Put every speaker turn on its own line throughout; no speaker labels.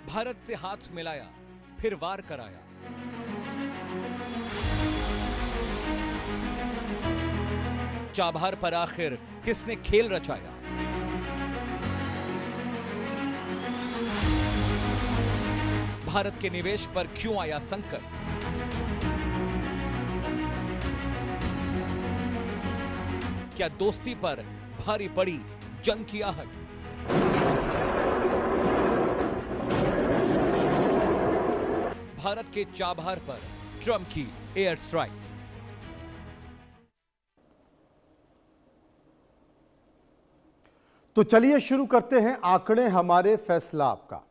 भारत से हाथ मिलाया, फिर वार कराया। चाबहार पर आखिर किसने खेल रचाया? भारत के निवेश पर क्यों आया संकट? क्या दोस्ती पर भारी पड़ी जंग की आहट? भारत के चाबहार पर ट्रंप की एयर स्ट्राइक।
तो चलिए शुरू करते हैं आंकड़े हमारे फैसला आपका।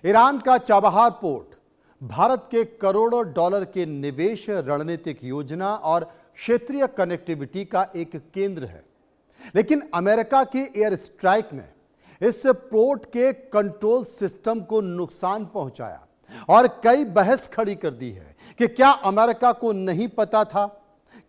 ईरान का चाबहार पोर्ट भारत के करोड़ों डॉलर के निवेश, रणनीतिक योजना और क्षेत्रीय कनेक्टिविटी का एक केंद्र है। लेकिन अमेरिका की एयर स्ट्राइक ने इस पोर्ट के कंट्रोल सिस्टम को नुकसान पहुंचाया और कई बहस खड़ी कर दी है कि क्या अमेरिका को नहीं पता था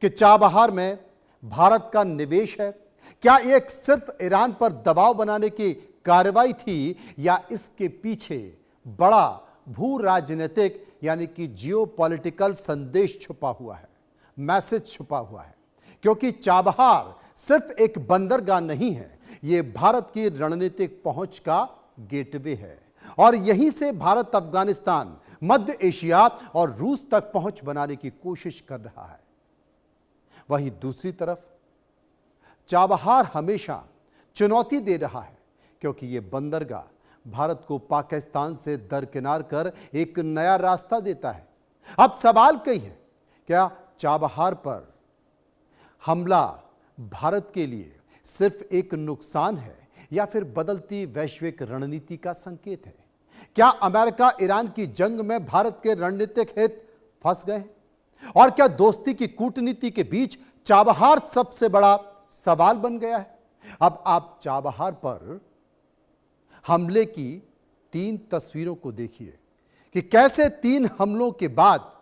कि चाबहार में भारत का निवेश है? क्या यह सिर्फ ईरान पर दबाव बनाने की कार्रवाई थी या इसके पीछे बड़ा भू राजनीतिक यानी कि जियोपॉलिटिकल संदेश छुपा हुआ है, मैसेज छुपा हुआ है? क्योंकि चाबहार सिर्फ एक बंदरगाह नहीं है, यह भारत की रणनीतिक पहुंच का गेटवे है और यहीं से भारत अफगानिस्तान, मध्य एशिया और रूस तक पहुंच बनाने की कोशिश कर रहा है। वहीं दूसरी तरफ चाबहार हमेशा चुनौती दे रहा है क्योंकि यह बंदरगाह भारत को पाकिस्तान से दरकिनार कर एक नया रास्ता देता है। अब सवाल कई है, क्या चाबहार पर हमला भारत के लिए सिर्फ एक नुकसान है या फिर बदलती वैश्विक रणनीति का संकेत है? क्या अमेरिका ईरान की जंग में भारत के रणनीतिक हित फंस गए हैं? और क्या दोस्ती की कूटनीति के बीच चाबहार सबसे बड़ा सवाल बन गया है? अब आप चाबहार पर हमले की 3 तस्वीरों को देखिए कि कैसे 3 हमलों के बाद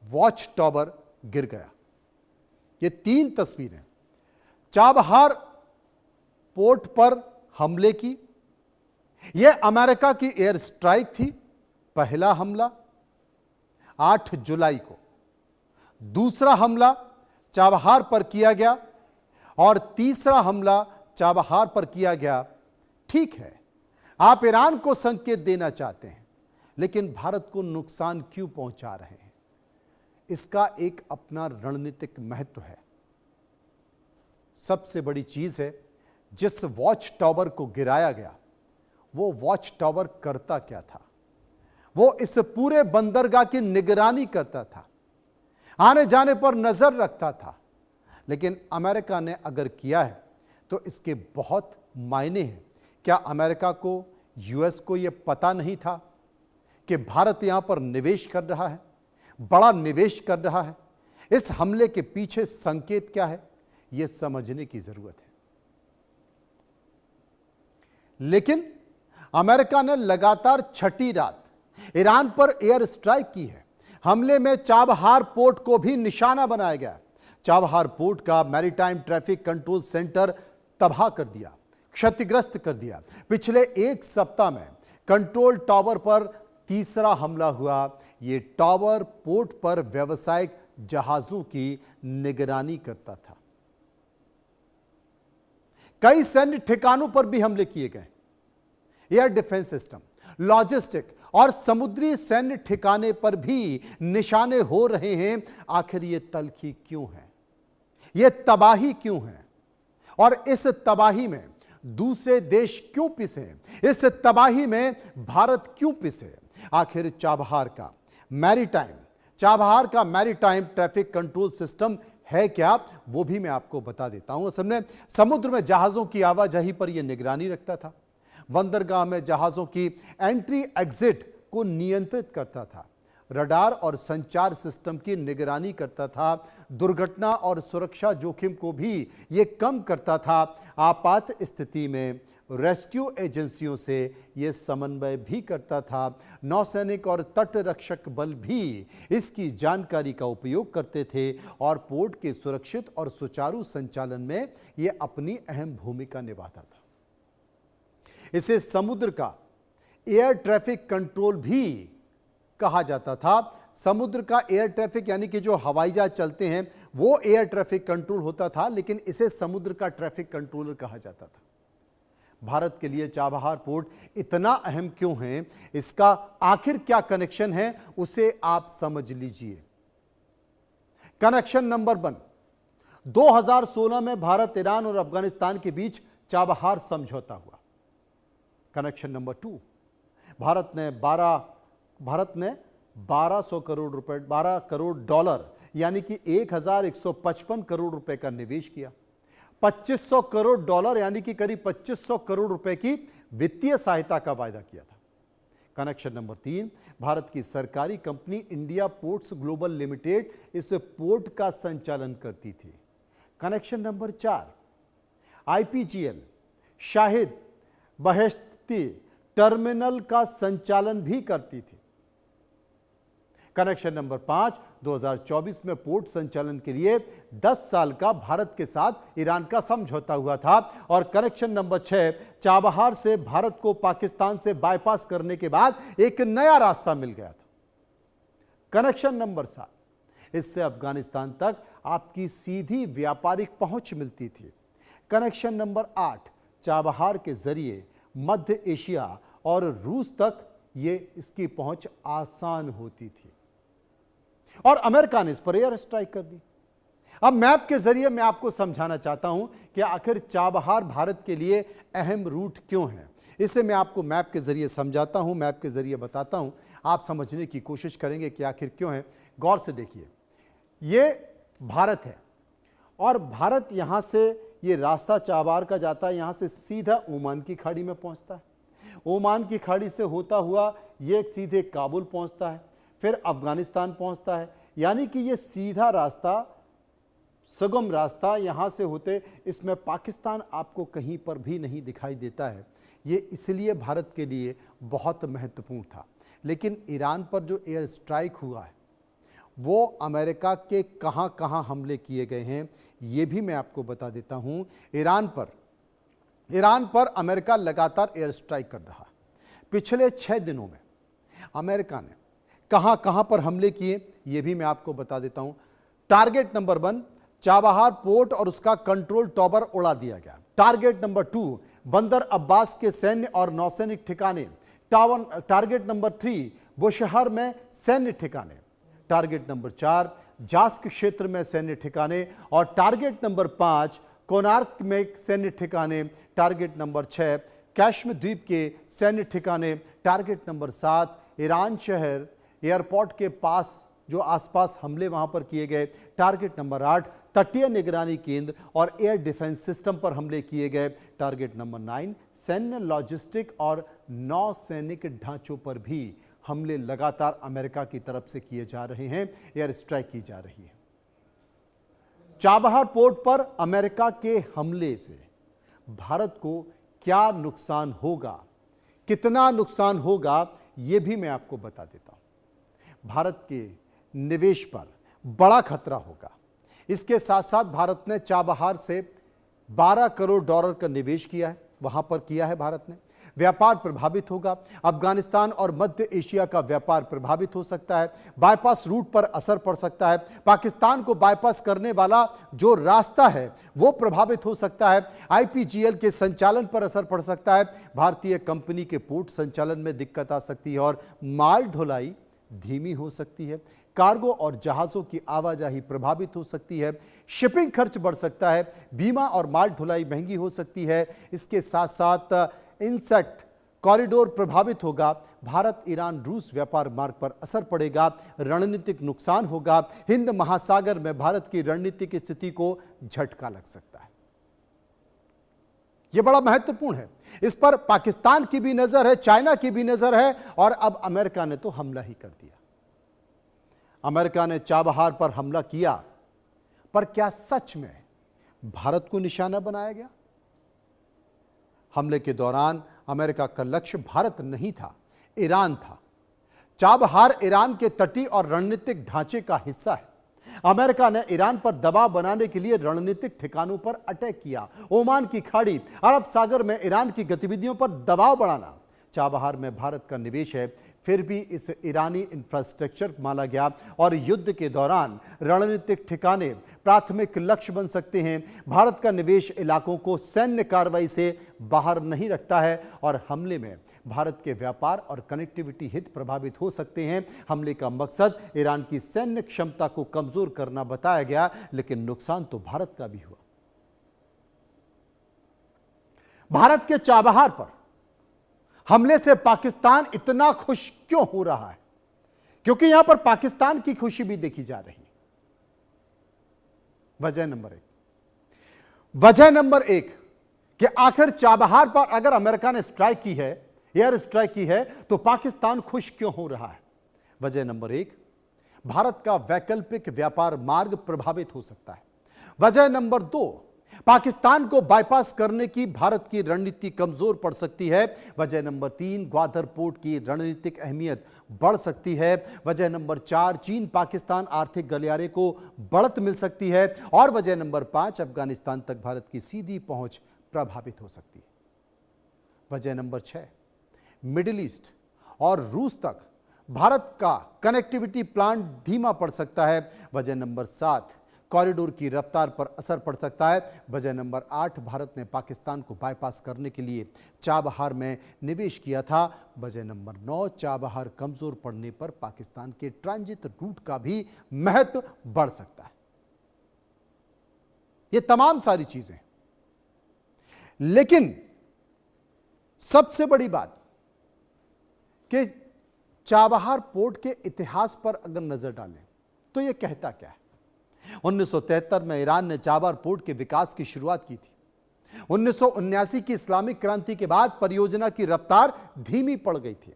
वॉच टावर गिर गया। ये 3 तस्वीरें चाबहार पोर्ट पर हमले की। यह अमेरिका की एयर स्ट्राइक थी। पहला हमला 8 जुलाई को, दूसरा हमला चाबहार पर किया गया और तीसरा हमला चाबहार पर किया गया। ठीक है, आप ईरान को संकेत देना चाहते हैं, लेकिन भारत को नुकसान क्यों पहुंचा रहे हैं? इसका एक अपना रणनीतिक महत्व है। सबसे बड़ी चीज है, जिस वॉच टावर को गिराया गया वो वॉच टावर करता क्या था? वो इस पूरे बंदरगाह की निगरानी करता था, आने जाने पर नजर रखता था। लेकिन अमेरिका ने अगर किया है तो इसके बहुत मायने हैं। क्या अमेरिका को, यूएस को यह पता नहीं था कि भारत यहां पर निवेश कर रहा है, बड़ा निवेश कर रहा है? इस हमले के पीछे संकेत क्या है, यह समझने की जरूरत है। लेकिन अमेरिका ने लगातार छठी रात ईरान पर एयर स्ट्राइक की है। हमले में चाबहार पोर्ट को भी निशाना बनाया गया। चाबहार पोर्ट का मैरीटाइम ट्रैफिक कंट्रोल सेंटर तबाह कर दिया, क्षतिग्रस्त कर दिया। पिछले 1 सप्ताह में कंट्रोल टावर पर तीसरा हमला हुआ। यह टावर पोर्ट पर व्यावसायिक जहाजों की निगरानी करता था। कई सैन्य ठिकानों पर भी हमले किए गए। एयर डिफेंस सिस्टम, लॉजिस्टिक और समुद्री सैन्य ठिकाने पर भी निशाने हो रहे हैं। आखिर यह तलखी क्यों है? यह तबाही क्यों है? और इस तबाही में दूसरे देश क्यों पिसे? इस तबाही में भारत क्यों पिसे? आखिर चाबहार का मैरीटाइम ट्रैफिक कंट्रोल सिस्टम है क्या, वो भी मैं आपको बता देता हूं। असल में समुद्र में जहाजों की आवाजाही पर यह निगरानी रखता था। बंदरगाह में जहाजों की एंट्री एग्जिट को नियंत्रित करता था। रडार और संचार सिस्टम की निगरानी करता था। दुर्घटना और सुरक्षा जोखिम को भी यह कम करता था। आपात स्थिति में रेस्क्यू एजेंसियों से यह समन्वय भी करता था। नौसैनिक और तट रक्षक बल भी इसकी जानकारी का उपयोग करते थे और पोर्ट के सुरक्षित और सुचारू संचालन में यह अपनी अहम भूमिका निभाता था। इसे समुद्र का एयर ट्रैफिक कंट्रोल भी कहा जाता था। समुद्र का एयर ट्रैफिक यानी कि जो हवाई जहाज चलते हैं वो एयर ट्रैफिक कंट्रोल होता था, लेकिन इसे समुद्र का ट्रैफिक कंट्रोलर कहा जाता था। भारत के लिए चाबहार पोर्ट इतना अहम क्यों है, इसका आखिर क्या कनेक्शन है, उसे आप समझ लीजिए। कनेक्शन नंबर 1, 2016 में भारत, ईरान और अफगानिस्तान के बीच चाबहार समझौता हुआ। कनेक्शन नंबर 2, भारत ने 1200 करोड़ रुपए, 12 करोड़ डॉलर यानी कि 1155 करोड़ रुपए का निवेश किया। 2500 करोड़ डॉलर यानी कि करीब 2500 करोड़ रुपए की वित्तीय सहायता का वायदा किया था। कनेक्शन नंबर 3, भारत की सरकारी company India Ports Global Limited इस पोर्ट का संचालन करती थी। Connection number 4, IPGL Shahid Beheshti terminal का संचालन भी करती थी। कनेक्शन नंबर 5, 2024 में पोर्ट संचालन के लिए 10 साल का भारत के साथ ईरान का समझौता हुआ था। और कनेक्शन नंबर 6, चाबहार से भारत को पाकिस्तान से बाईपास करने के बाद एक नया रास्ता मिल गया था। कनेक्शन नंबर 7, इससे अफगानिस्तान तक आपकी सीधी व्यापारिक पहुंच मिलती थी। कनेक्शन नंबर 8, चाबहार के जरिए मध्य एशिया और रूस तक इसकी पहुंच आसान होती थी। और अमेरिका ने इस पर एयर स्ट्राइक कर दी। अब मैप के जरिए मैं आपको समझाना चाहता हूं कि आखिर चाबहार भारत के लिए अहम रूट क्यों है। इसे मैं आपको मैप के जरिए समझाता हूं, मैप के जरिए बताता हूं, आप समझने की कोशिश करेंगे कि आखिर क्यों है। गौर से देखिए, ये भारत है और भारत यहां से ये रास्ता चाबहार का जाता है, यहां से सीधा ओमान की खाड़ी में पहुंचता है। ओमान की खाड़ी से होता हुआ ये सीधे काबुल पहुंचता है, फिर अफगानिस्तान पहुंचता है। यानी कि ये सीधा रास्ता, सुगम रास्ता यहां से होते, इसमें पाकिस्तान आपको कहीं पर भी नहीं दिखाई देता है। ये इसलिए भारत के लिए बहुत महत्वपूर्ण था। लेकिन ईरान पर जो एयर स्ट्राइक हुआ है वो अमेरिका के कहां कहां हमले किए गए हैं ये भी मैं आपको बता देता हूं। ईरान पर अमेरिका लगातार एयर स्ट्राइक कर रहा है। पिछले 6 दिनों में अमेरिका ने कहां कहां पर हमले किए ये भी मैं आपको बता देता हूं। टारगेट नंबर 1, चाबहार पोर्ट और उसका कंट्रोल टॉवर उड़ा दिया गया। टारगेट नंबर 2, बंदर अब्बास के सैन्य और नौसैनिक ठिकाने। टारगेट नंबर 3, बुशहर में सैन्य ठिकाने। टारगेट नंबर 4, जास्क क्षेत्र में सैन्य ठिकाने। और टारगेट नंबर 5, कोनार्क में सैन्य ठिकाने। टारगेट नंबर 6, कश्मीर द्वीप के सैन्य ठिकाने। टारगेट नंबर 7, ईरान शहर एयरपोर्ट के पास जो आसपास हमले वहां पर किए गए। टारगेट नंबर 8, तटीय निगरानी केंद्र और एयर डिफेंस सिस्टम पर हमले किए गए। टारगेट नंबर 9, सैन्य लॉजिस्टिक और नौसैनिक ढांचों पर भी हमले लगातार अमेरिका की तरफ से किए जा रहे हैं, एयर स्ट्राइक की जा रही है। चाबहार पोर्ट पर अमेरिका के हमले से भारत को क्या नुकसान होगा, कितना नुकसान होगा, यह भी मैं आपको बता देता हूं। भारत के निवेश पर बड़ा खतरा होगा। इसके साथ साथ भारत ने चाबहार से 12 करोड़ डॉलर का निवेश किया है, वहां पर किया है भारत ने। व्यापार प्रभावित होगा। अफगानिस्तान और मध्य एशिया का व्यापार प्रभावित हो सकता है। बाईपास रूट पर असर पड़ सकता है। पाकिस्तान को बाईपास करने वाला जो रास्ता है वो प्रभावित हो सकता है। आईपीजीएल के संचालन पर असर पड़ सकता है। भारतीय कंपनी के पोर्ट संचालन में दिक्कत आ सकती है और माल ढुलाई धीमी हो सकती है। कार्गो और जहाजों की आवाजाही प्रभावित हो सकती है। शिपिंग खर्च बढ़ सकता है। बीमा और माल ढुलाई महंगी हो सकती है। इसके साथ साथ इनसेट कॉरिडोर प्रभावित होगा। भारत ईरान रूस व्यापार मार्ग पर असर पड़ेगा। रणनीतिक नुकसान होगा। हिंद महासागर में भारत की रणनीतिक स्थिति को झटका लग सकता है। यह बड़ा महत्वपूर्ण है। इस पर पाकिस्तान की भी नजर है, चाइना की भी नजर है और अब अमेरिका ने तो हमला ही कर दिया। अमेरिका ने चाबहार पर हमला किया, पर क्या सच में भारत को निशाना बनाया गया? हमले के दौरान अमेरिका का लक्ष्य भारत नहीं था, ईरान था। चाबहार ईरान के तटीय और रणनीतिक ढांचे का हिस्सा है। अमेरिका ने ईरान पर दबाव बनाने के लिए रणनीतिक ठिकानों पर अटैक किया। ओमान की खाड़ी, अरब सागर में ईरान की गतिविधियों पर दबाव बढ़ाना चाबहार में भारत का निवेश है, फिर भी इस ईरानी इंफ्रास्ट्रक्चर माना गया और युद्ध के दौरान रणनीतिक ठिकाने प्राथमिक लक्ष्य बन सकते हैं। भारत का निवेश इलाकों को सैन्य कार्रवाई से बाहर नहीं रखता है और हमले में भारत के व्यापार और कनेक्टिविटी हित प्रभावित हो सकते हैं। हमले का मकसद ईरान की सैन्य क्षमता को कमजोर करना बताया गया, लेकिन नुकसान तो भारत का भी हुआ। भारत के चाबहार पर हमले से पाकिस्तान इतना खुश क्यों हो रहा है? क्योंकि यहां पर पाकिस्तान की खुशी भी देखी जा रही है। वजह नंबर एक कि आखिर चाबहार पर अगर अमेरिका ने स्ट्राइक की है, एयर स्ट्राइक की है, तो पाकिस्तान खुश क्यों हो रहा है? वजह नंबर एक, भारत का वैकल्पिक व्यापार मार्ग प्रभावित हो सकता है। वजह नंबर दो, पाकिस्तान को बाईपास करने की भारत की रणनीति कमजोर पड़ सकती है। वजह नंबर तीन, ग्वादर पोर्ट की रणनीतिक अहमियत बढ़ सकती है। वजह नंबर चार, चीन पाकिस्तान आर्थिक गलियारे को बढ़त मिल सकती है। और वजह नंबर पांच, अफगानिस्तान तक भारत की सीधी पहुंच प्रभावित हो सकती है। वजह नंबर छह, मिडिल ईस्ट और रूस तक भारत का कनेक्टिविटी प्लान धीमा पड़ सकता है। वजह नंबर सात, कॉरिडोर की रफ्तार पर असर पड़ सकता है। वजह नंबर आठ, भारत ने पाकिस्तान को बाईपास करने के लिए चाबहार में निवेश किया था। वजह नंबर नौ, चाबहार कमजोर पड़ने पर पाकिस्तान के ट्रांजिट रूट का भी महत्व बढ़ सकता है। ये तमाम सारी चीजें, लेकिन सबसे बड़ी बात कि चाबहार पोर्ट के इतिहास पर अगर नजर डालें तो यह कहता क्या है? 1973 में ईरान ने चाबहार पोर्ट के विकास की शुरुआत की थी। 1979 की इस्लामिक क्रांति के बाद परियोजना की रफ्तार धीमी पड़ गई थी।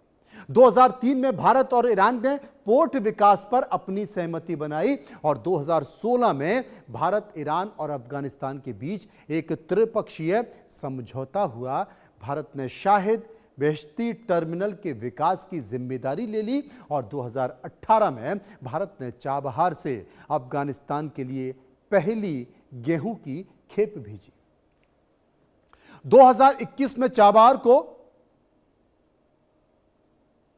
2003 में भारत और ईरान ने पोर्ट विकास पर अपनी सहमति बनाई और 2016 में भारत, ईरान और अफगानिस्तान के बीच एक त्रिपक्षीय समझौता हुआ। भारत ने शाहिद बेहश्ती टर्मिनल के विकास की जिम्मेदारी ले ली और 2018 में भारत ने चाबहार से अफगानिस्तान के लिए पहली गेहूं की खेप भेजी। 2021 में चाबहार को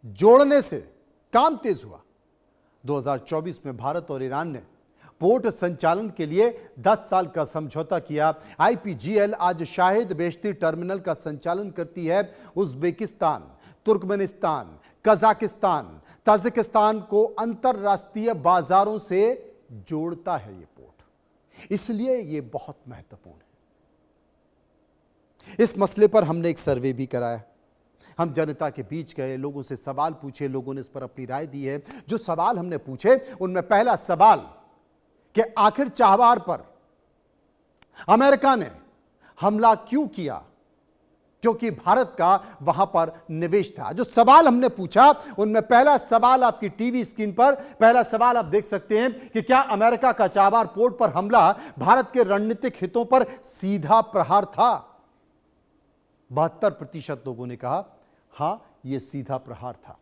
जोड़ने से काम तेज हुआ। 2024 में भारत और ईरान ने पोर्ट संचालन के लिए 10 साल का समझौता किया। आईपीजीएल आज शाहिद बेहश्ती टर्मिनल का संचालन करती है। उज्बेकिस्तान, तुर्कमेनिस्तान, कजाकिस्तान, ताजिकिस्तान को अंतरराष्ट्रीय बाजारों से जोड़ता है ये पोर्ट, इसलिए ये बहुत महत्वपूर्ण है। इस मसले पर हमने एक सर्वे भी कराया। हम जनता के बीच गए, लोगों से सवाल पूछे, लोगों ने इस पर अपनी राय दी है। जो सवाल हमने पूछे उनमें पहला सवाल कि आखिर चाबहार पर अमेरिका ने हमला क्यों किया? क्योंकि भारत का वहां पर निवेश था। जो सवाल हमने पूछा उनमें पहला सवाल आपकी टीवी स्क्रीन पर, पहला सवाल आप देख सकते हैं कि क्या अमेरिका का चाबहार पोर्ट पर हमला भारत के रणनीतिक हितों पर सीधा प्रहार था? 72% लोगों ने कहा हां, यह सीधा प्रहार था।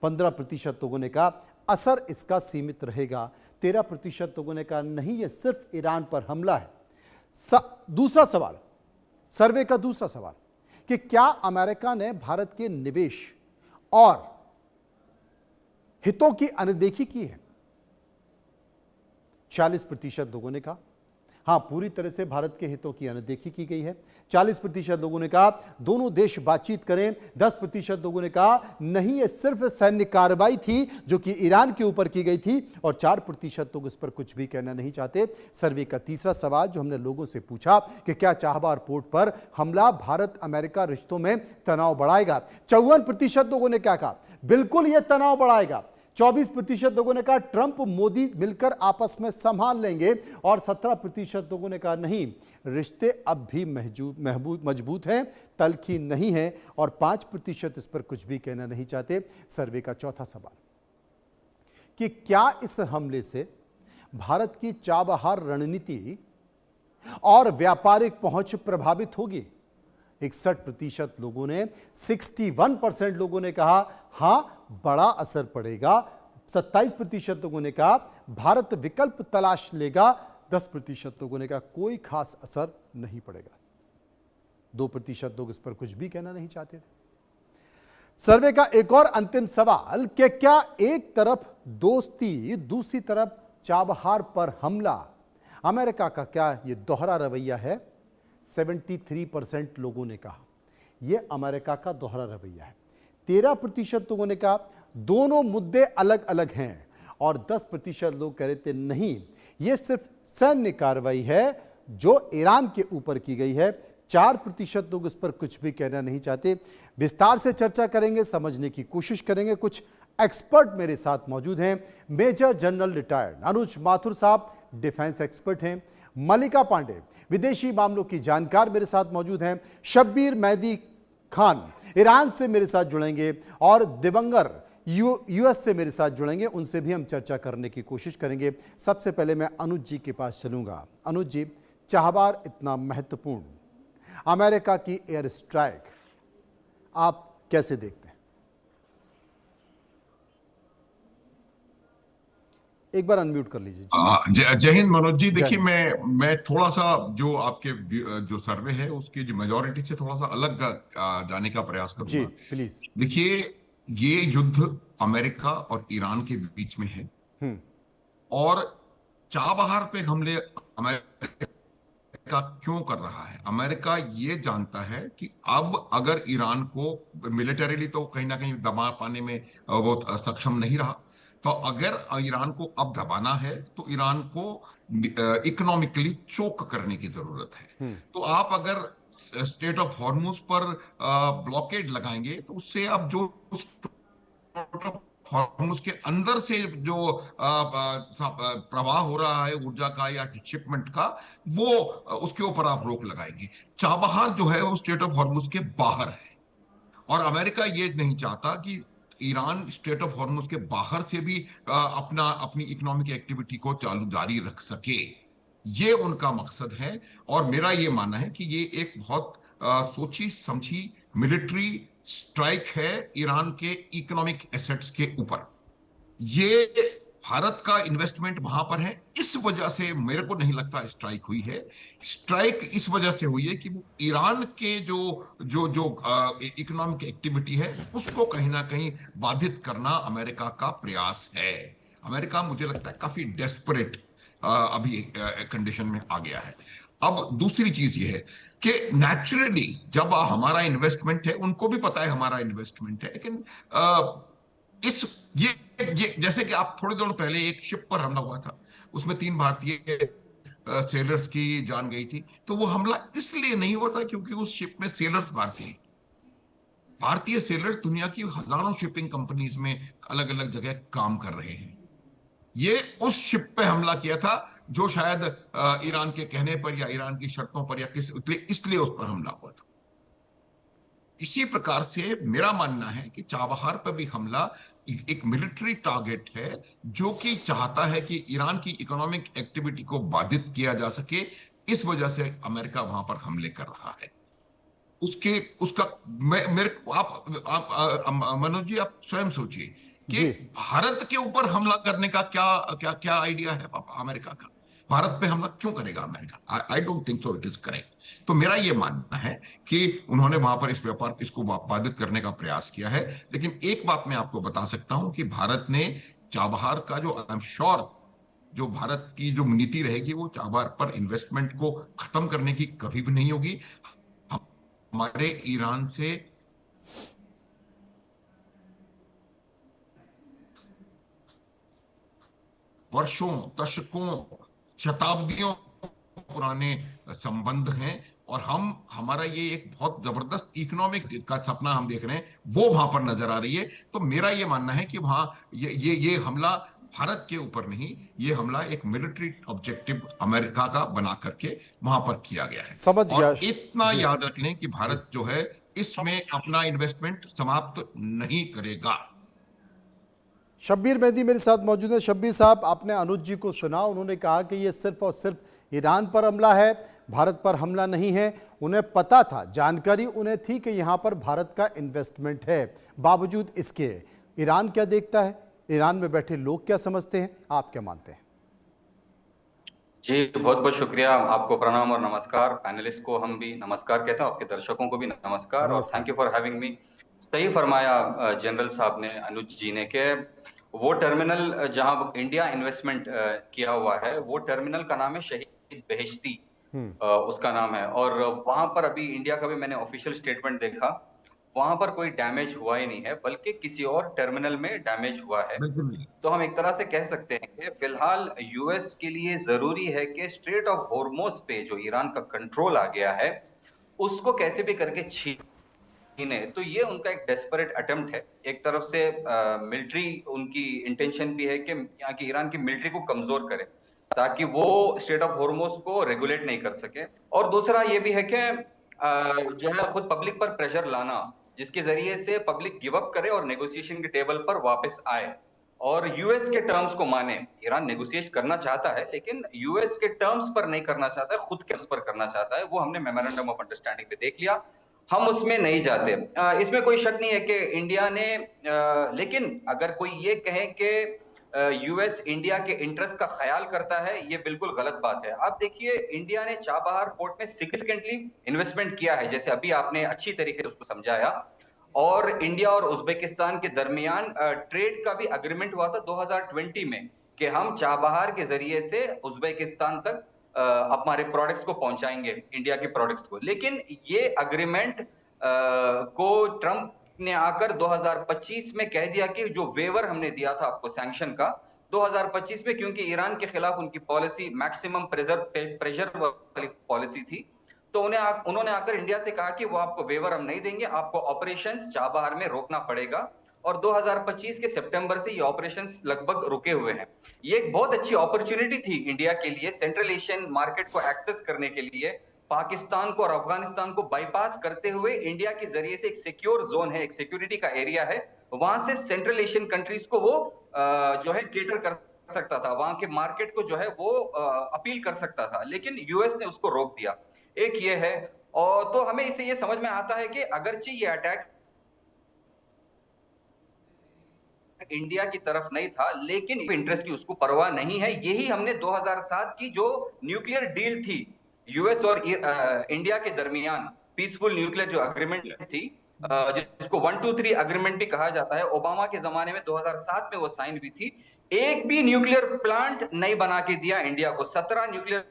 15% लोगों ने कहा असर इसका सीमित रहेगा। 13% लोगों ने कहा नहीं, यह सिर्फ ईरान पर हमला है। दूसरा सवाल, सर्वे का दूसरा सवाल कि क्या अमेरिका ने भारत के निवेश और हितों की अनदेखी की है? 40% लोगों ने कहा हां, पूरी तरह से भारत के हितों की अनदेखी की गई है। 40% लोगों ने कहा दोनों देश बातचीत करें। 10% लोगों ने कहा नहीं, यह सिर्फ सैन्य कार्रवाई थी जो कि ईरान के ऊपर की गई थी। और 4% लोग इस पर कुछ भी कहना नहीं चाहते। सर्वे का तीसरा सवाल जो हमने लोगों से पूछा कि क्या चाबहार पोर्ट पर हमला भारत अमेरिका रिश्तों में तनाव बढ़ाएगा? 54% लोगों ने क्या कहा? बिल्कुल यह तनाव बढ़ाएगा। 24% लोगों ने कहा ट्रंप मोदी मिलकर आपस में संभाल लेंगे और 17% लोगों ने कहा नहीं, रिश्ते अब भी मजबूत हैं, तल्खी नहीं है। और 5% इस पर कुछ भी कहना नहीं चाहते। सर्वे का चौथा सवाल कि क्या इस हमले से भारत की चाबहार रणनीति और व्यापारिक पहुंच प्रभावित होगी? 61% लोगों ने, 61% लोगों ने कहा हां, बड़ा असर पड़ेगा। 27% लोगों ने कहा भारत विकल्प तलाश लेगा। 10% लोगों ने कहा कोई खास असर नहीं पड़ेगा। 2% लोग इस पर कुछ भी कहना नहीं चाहते थे। सर्वे का एक और अंतिम सवाल कि क्या एक तरफ दोस्ती, दूसरी तरफ चाबहार पर हमला, अमेरिका का क्या ये दोहरा रवैया है? 73% लोगों ने कहा यह अमेरिका का दोहरा रवैया है। 13% लोगों ने कहा दोनों मुद्दे अलग अलग हैं और 10% लोग कह रहे थे नहीं, यह सिर्फ सैन्य कार्रवाई है जो ईरान के ऊपर की गई है। 4% लोग इस पर कुछ भी कहना नहीं चाहते। विस्तार से चर्चा करेंगे, समझने की कोशिश करेंगे। कुछ एक्सपर्ट मेरे साथ मौजूद हैं। मेजर जनरल रिटायर्ड अनुज माथुर साहब डिफेंस एक्सपर्ट हैं। मल्लिका पांडे विदेशी मामलों की जानकार मेरे साथ मौजूद हैं। शब्बीर मेहदी खान ईरान से मेरे साथ जुड़ेंगे और दिवंगर यूएस से मेरे साथ जुड़ेंगे, उनसे भी हम चर्चा करने की कोशिश करेंगे। सबसे पहले मैं अनुज जी के पास चलूंगा। अनुज जी, चाबहार इतना महत्वपूर्ण, अमेरिका की एयर स्ट्राइक आप कैसे देखते हैं? एक बार अनम्यूट कर लीजिए।
जय हिंद मनोज जी। देखिए, मैं थोड़ा सा जो आपके जो सर्वे है उसकी जो मेजोरिटी से थोड़ा सा अलग जाने का प्रयास करूंगा
जी प्लीज।
देखिए, ये युद्ध अमेरिका और ईरान के बीच में है और चाबहार पे हमले अमेरिका क्यों कर रहा है? अमेरिका ये जानता है कि अब अगर ईरान को मिलिटरीली तो कहीं ना कहीं दबा पाने में वो सक्षम नहीं रहा, तो अगर ईरान को अब दबाना है तो ईरान को इकोनॉमिकली चोक करने की जरूरत है। तो आप अगर स्टेट ऑफ हॉर्मुज पर ब्लॉकेड लगाएंगे तो उससे अब जो हॉर्मुज के अंदर से जो प्रवाह हो रहा है ऊर्जा का या शिपमेंट का, वो उसके ऊपर आप रोक लगाएंगे। चाबहार जो है वो स्टेट ऑफ हॉर्मुज के बाहर है और अमेरिका ये नहीं चाहता कि ईरान स्टेट ऑफ हॉर्मुज के बाहर से भी अपनी इकोनॉमिक एक्टिविटी को चालू जारी रख सके। ये उनका मकसद है और मेरा ये मानना है कि ये एक बहुत सोची समझी मिलिट्री स्ट्राइक है ईरान के इकोनॉमिक एसेट्स के ऊपर। ये भारत का इन्वेस्टमेंट वहां पर है, इस वजह से मेरे को नहीं लगता स्ट्राइक हुई है। स्ट्राइक इस वजह से हुई है कि वो ईरान के जो जो जो इकोनॉमिक एक्टिविटी है उसको कहीं ना कहीं बाधित करना अमेरिका का प्रयास है। अमेरिका मुझे लगता है काफी डेस्परेट अभी कंडीशन में आ गया है। अब दूसरी चीज ये है कि नेचुरली जब हमारा इन्वेस्टमेंट है, उनको भी पता है हमारा इन्वेस्टमेंट है, लेकिन ये जैसे कि आप थोड़ी देर पहले एक शिप पर हमला हुआ था, उसमें 3 भारतीय सेलर्स की जान गई थी। तो वो हमला इसलिए नहीं हुआ था क्योंकि उस शिप में सेलर्स भारतीय सेलर्स दुनिया की हजारों शिपिंग कंपनीज में अलग अलग जगह काम कर रहे हैं। ये उस शिप पे हमला किया था जो शायद ईरान के कहने पर या ईरान की शर्तों पर या इसलिए उस पर हमला हुआ था। इसी प्रकार से मेरा मानना है कि चाबहार पर भी हमला एक मिलिट्री टारगेट है जो कि चाहता है कि ईरान की इकोनॉमिक एक्टिविटी को बाधित किया जा सके। इस वजह से अमेरिका वहां पर हमले कर रहा है। उसका मनोज जी, आप स्वयं सोचिए कि भारत के ऊपर हमला करने का क्या आइडिया है अमेरिका का? भारत पे हमला क्यों करेगा America? I don't think so it is correct. तो मेरा यह मानना है कि उन्होंने वहां पर इसको बाधित करने का प्रयास किया है। लेकिन एक बात मैं आपको बता सकता हूं कि भारत ने चाबहार का जो आई एम श्योर जो भारत की जो नीति रहेगी वो चाबहार पर इन्वेस्टमेंट को खत्म करने की कभी भी नहीं होगी। हमारे ईरान से वर्षों, दशकों, शताब्दियों पुराने संबंध हैं और हमारा ये एक बहुत जबरदस्त इकोनॉमिक का सपना हम देख रहे हैं, वो वहां पर नजर आ रही है। तो मेरा ये मानना है कि वहां ये हमला भारत के ऊपर नहीं, ये हमला एक मिलिट्री ऑब्जेक्टिव अमेरिका का बना करके वहां पर किया गया है।
समझ गया।
और इतना याद रख लें कि भारत जो है इसमें अपना इन्वेस्टमेंट समाप्त नहीं करेगा।
शब्बीर मेहदी मेरे साथ मौजूद है। शब्बीर साहब, आपने अनुज जी को सुना, उन्होंने कहा कि ये सिर्फ और सिर्फ ईरान पर हमला है, भारत पर हमला नहीं है। उन्हें पता था, जानकारी उन्हें थी कि यहाँ पर भारत का इन्वेस्टमेंट है। बावजूद इसके ईरान क्या देखता है, ईरान में बैठे लोग क्या समझते हैं, आप क्या मानते हैं?
जी, बहुत बहुत शुक्रिया। आपको प्रणाम और नमस्कार। पैनलिस्ट को हम भी नमस्कार कहते हैं, आपके दर्शकों को भी नमस्कार और thank you for having me. सही फरमाया जनरल साहब ने, अनुज जी ने, कि वो टर्मिनल जहां इंडिया इन्वेस्टमेंट किया हुआ है, वो टर्मिनल का नाम है शहीद बेहिश्ती, उसका नाम है। और वहां पर अभी इंडिया का भी मैंने ऑफिशियल स्टेटमेंट देखा, वहां पर कोई डैमेज हुआ ही नहीं है, बल्कि किसी और टर्मिनल में डैमेज हुआ है।
बिल्कुल नहीं।
तो हम एक तरह से कह सकते हैं कि फिलहाल यूएस के लिए जरूरी है कि स्ट्रेट ऑफ हॉर्मोज पे जो ईरान का कंट्रोल आ गया है, उसको कैसे भी करके छीने। तो ये उनका एक डेस्परेट अटेम्प्ट है। एक तरफ से मिलिट्री उनकी इंटेंशन भी है कि यहाँ की ईरान की मिलिट्री को कमजोर करे, ताकि वो स्टेट ऑफ हॉर्मोज को रेगुलेट नहीं कर सके। और दूसरा ये भी है कि जो है खुद पब्लिक पर प्रेशर लाना, जिसके जरिए से पब्लिक गिव अप करे और नेगोशिएशन के टेबल पर वापस आए और यूएस के टर्म्स को माने। ईरान नेगोशिएट करना चाहता है, लेकिन यूएस के टर्म्स पर नहीं करना चाहता है, खुद के टर्म्स पर करना चाहता है। वो हमने मेमोरेंडम ऑफ अंडरस्टैंडिंग पे देख लिया, हम उसमें नहीं जाते। इसमें कोई शक नहीं है कि इंडिया ने, लेकिन अगर कोई ये कहे कि यूएस इंडिया के इंटरेस्ट का ख्याल करता है, ये बिल्कुल गलत बात है। आप देखिए, इंडिया ने चाबहार पोर्ट में सिग्निफिकेंटली इन्वेस्टमेंट किया है, जैसे अभी आपने अच्छी तरीके से उसको समझाया। और इंडिया और उज्बेकिस्तान के दरमियान ट्रेड का भी अग्रीमेंट हुआ था 2020 में, कि हम चाबहार के जरिए से उज्बेकिस्तान तक हमारे प्रोडक्ट्स को पहुंचाएंगे, इंडिया के प्रोडक्ट्स को। लेकिन ये अग्रीमेंट को ट्रंप ने आकर 2025 में कह दिया कि जो वेवर हमने दिया था आपको सैंक्शन का 2025 में, क्योंकि ईरान के खिलाफ उनकी पॉलिसी मैक्सिमम प्रेशर वाली पॉलिसी थी, तो उन्होंने आकर इंडिया से कहा कि वो आपको वेवर हम नहीं देंगे, आपको ऑपरेशंस चाबहार में रोकना पड़ेगा। और 2025 के सितंबर से ये ऑपरेशंस लगभग रुके हुए हैं। ये एक बहुत अच्छी अपॉर्चुनिटी थी इंडिया के लिए, सेंट्रल एशियन मार्केट को एक्सेस करने के लिए। पाकिस्तान को और अफगानिस्तान को बाईपास करते हुए इंडिया के जरिए से एक सिक्योर जोन है, एक सिक्योरिटी का एरिया है, वहां से सेंट्रल एशियन कंट्रीज को वो जो है केटर कर सकता था, वहां के मार्केट को जो है वो अपील कर सकता था। लेकिन यूएस ने उसको रोक दिया। एक ये है। और तो हमें इससे ये समझ में आता है कि अगरचे ये अटैक इंडिया की तरफ नहीं था, लेकिन इंटरेस्ट की उसको परवाह नहीं है। यही हमने 2007 की जो न्यूक्लियर डील थी यूएस और इंडिया के दरमियान, पीसफुल न्यूक्लियर जो अग्रीमेंट थी, जिसको 123 अग्रीमेंट भी कहा जाता है, ओबामा के जमाने में 2007 में वो साइन हुई थी। एक भी न्यूक्लियर प्लांट नहीं बना के दिया इंडिया को। 17 न्यूक्लियर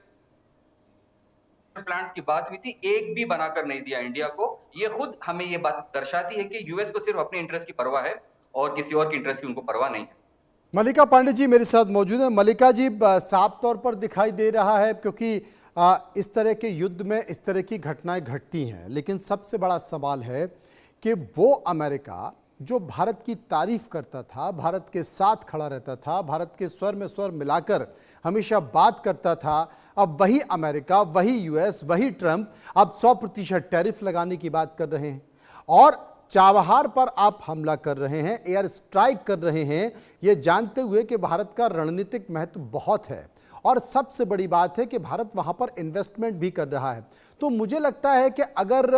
प्लांट्स की बात हुई थी, एक भी बनाकर नहीं दिया इंडिया को। ये खुद हमें ये बात दर्शाती है कि यूएस को सिर्फ अपने इंटरेस्ट की परवाह है और किसी और की इंटरेस्ट की उनको परवाह नहीं है।
मल्लिका पांडे जी मेरे साथ मौजूद हैं। मल्लिका जी, साफ तौर पर दिखाई दे रहा है, क्योंकि इस तरह के युद्ध में इस तरह की घटनाएं घटती हैं, लेकिन सबसे बड़ा सवाल है कि वो अमेरिका जो भारत की तारीफ करता था, भारत के साथ खड़ा रहता था, भारत के स्वर में स्वर मिलाकर हमेशा बात करता था, अब वही अमेरिका, वही यूएस, वही ट्रंप अब 100% टैरिफ लगाने की बात कर रहे हैं और चाबहार पर आप हमला कर रहे हैं, एयर स्ट्राइक कर रहे हैं, ये जानते हुए कि भारत का रणनीतिक महत्व बहुत है और सबसे बड़ी बात है कि भारत वहां पर इन्वेस्टमेंट भी कर रहा है। तो मुझे लगता है कि अगर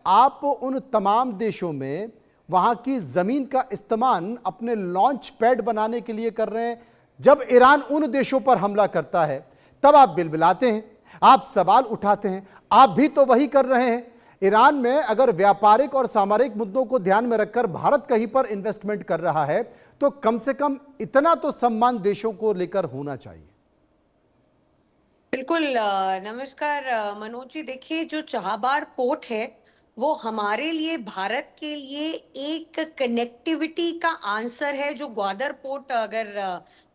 आप उन तमाम देशों में वहां की जमीन का इस्तेमाल अपने लॉन्च पैड बनाने के लिए कर रहे हैं, जब ईरान उन देशों पर हमला करता है तब आप बिलबिलाते हैं, आप सवाल उठाते हैं। आप भी तो वही कर रहे हैं। ईरान में अगर व्यापारिक और सामरिक मुद्दों को ध्यान में रखकर भारत कहीं पर इन्वेस्टमेंट कर रहा है तो कम से कम इतना तो सम्मान देशों को लेकर होना चाहिए।
बिल्कुल। नमस्कार मनोज जी। देखिए, जो चाबहार पोर्ट है वो हमारे लिए, भारत के लिए एक कनेक्टिविटी का आंसर है। जो ग्वादर पोर्ट, अगर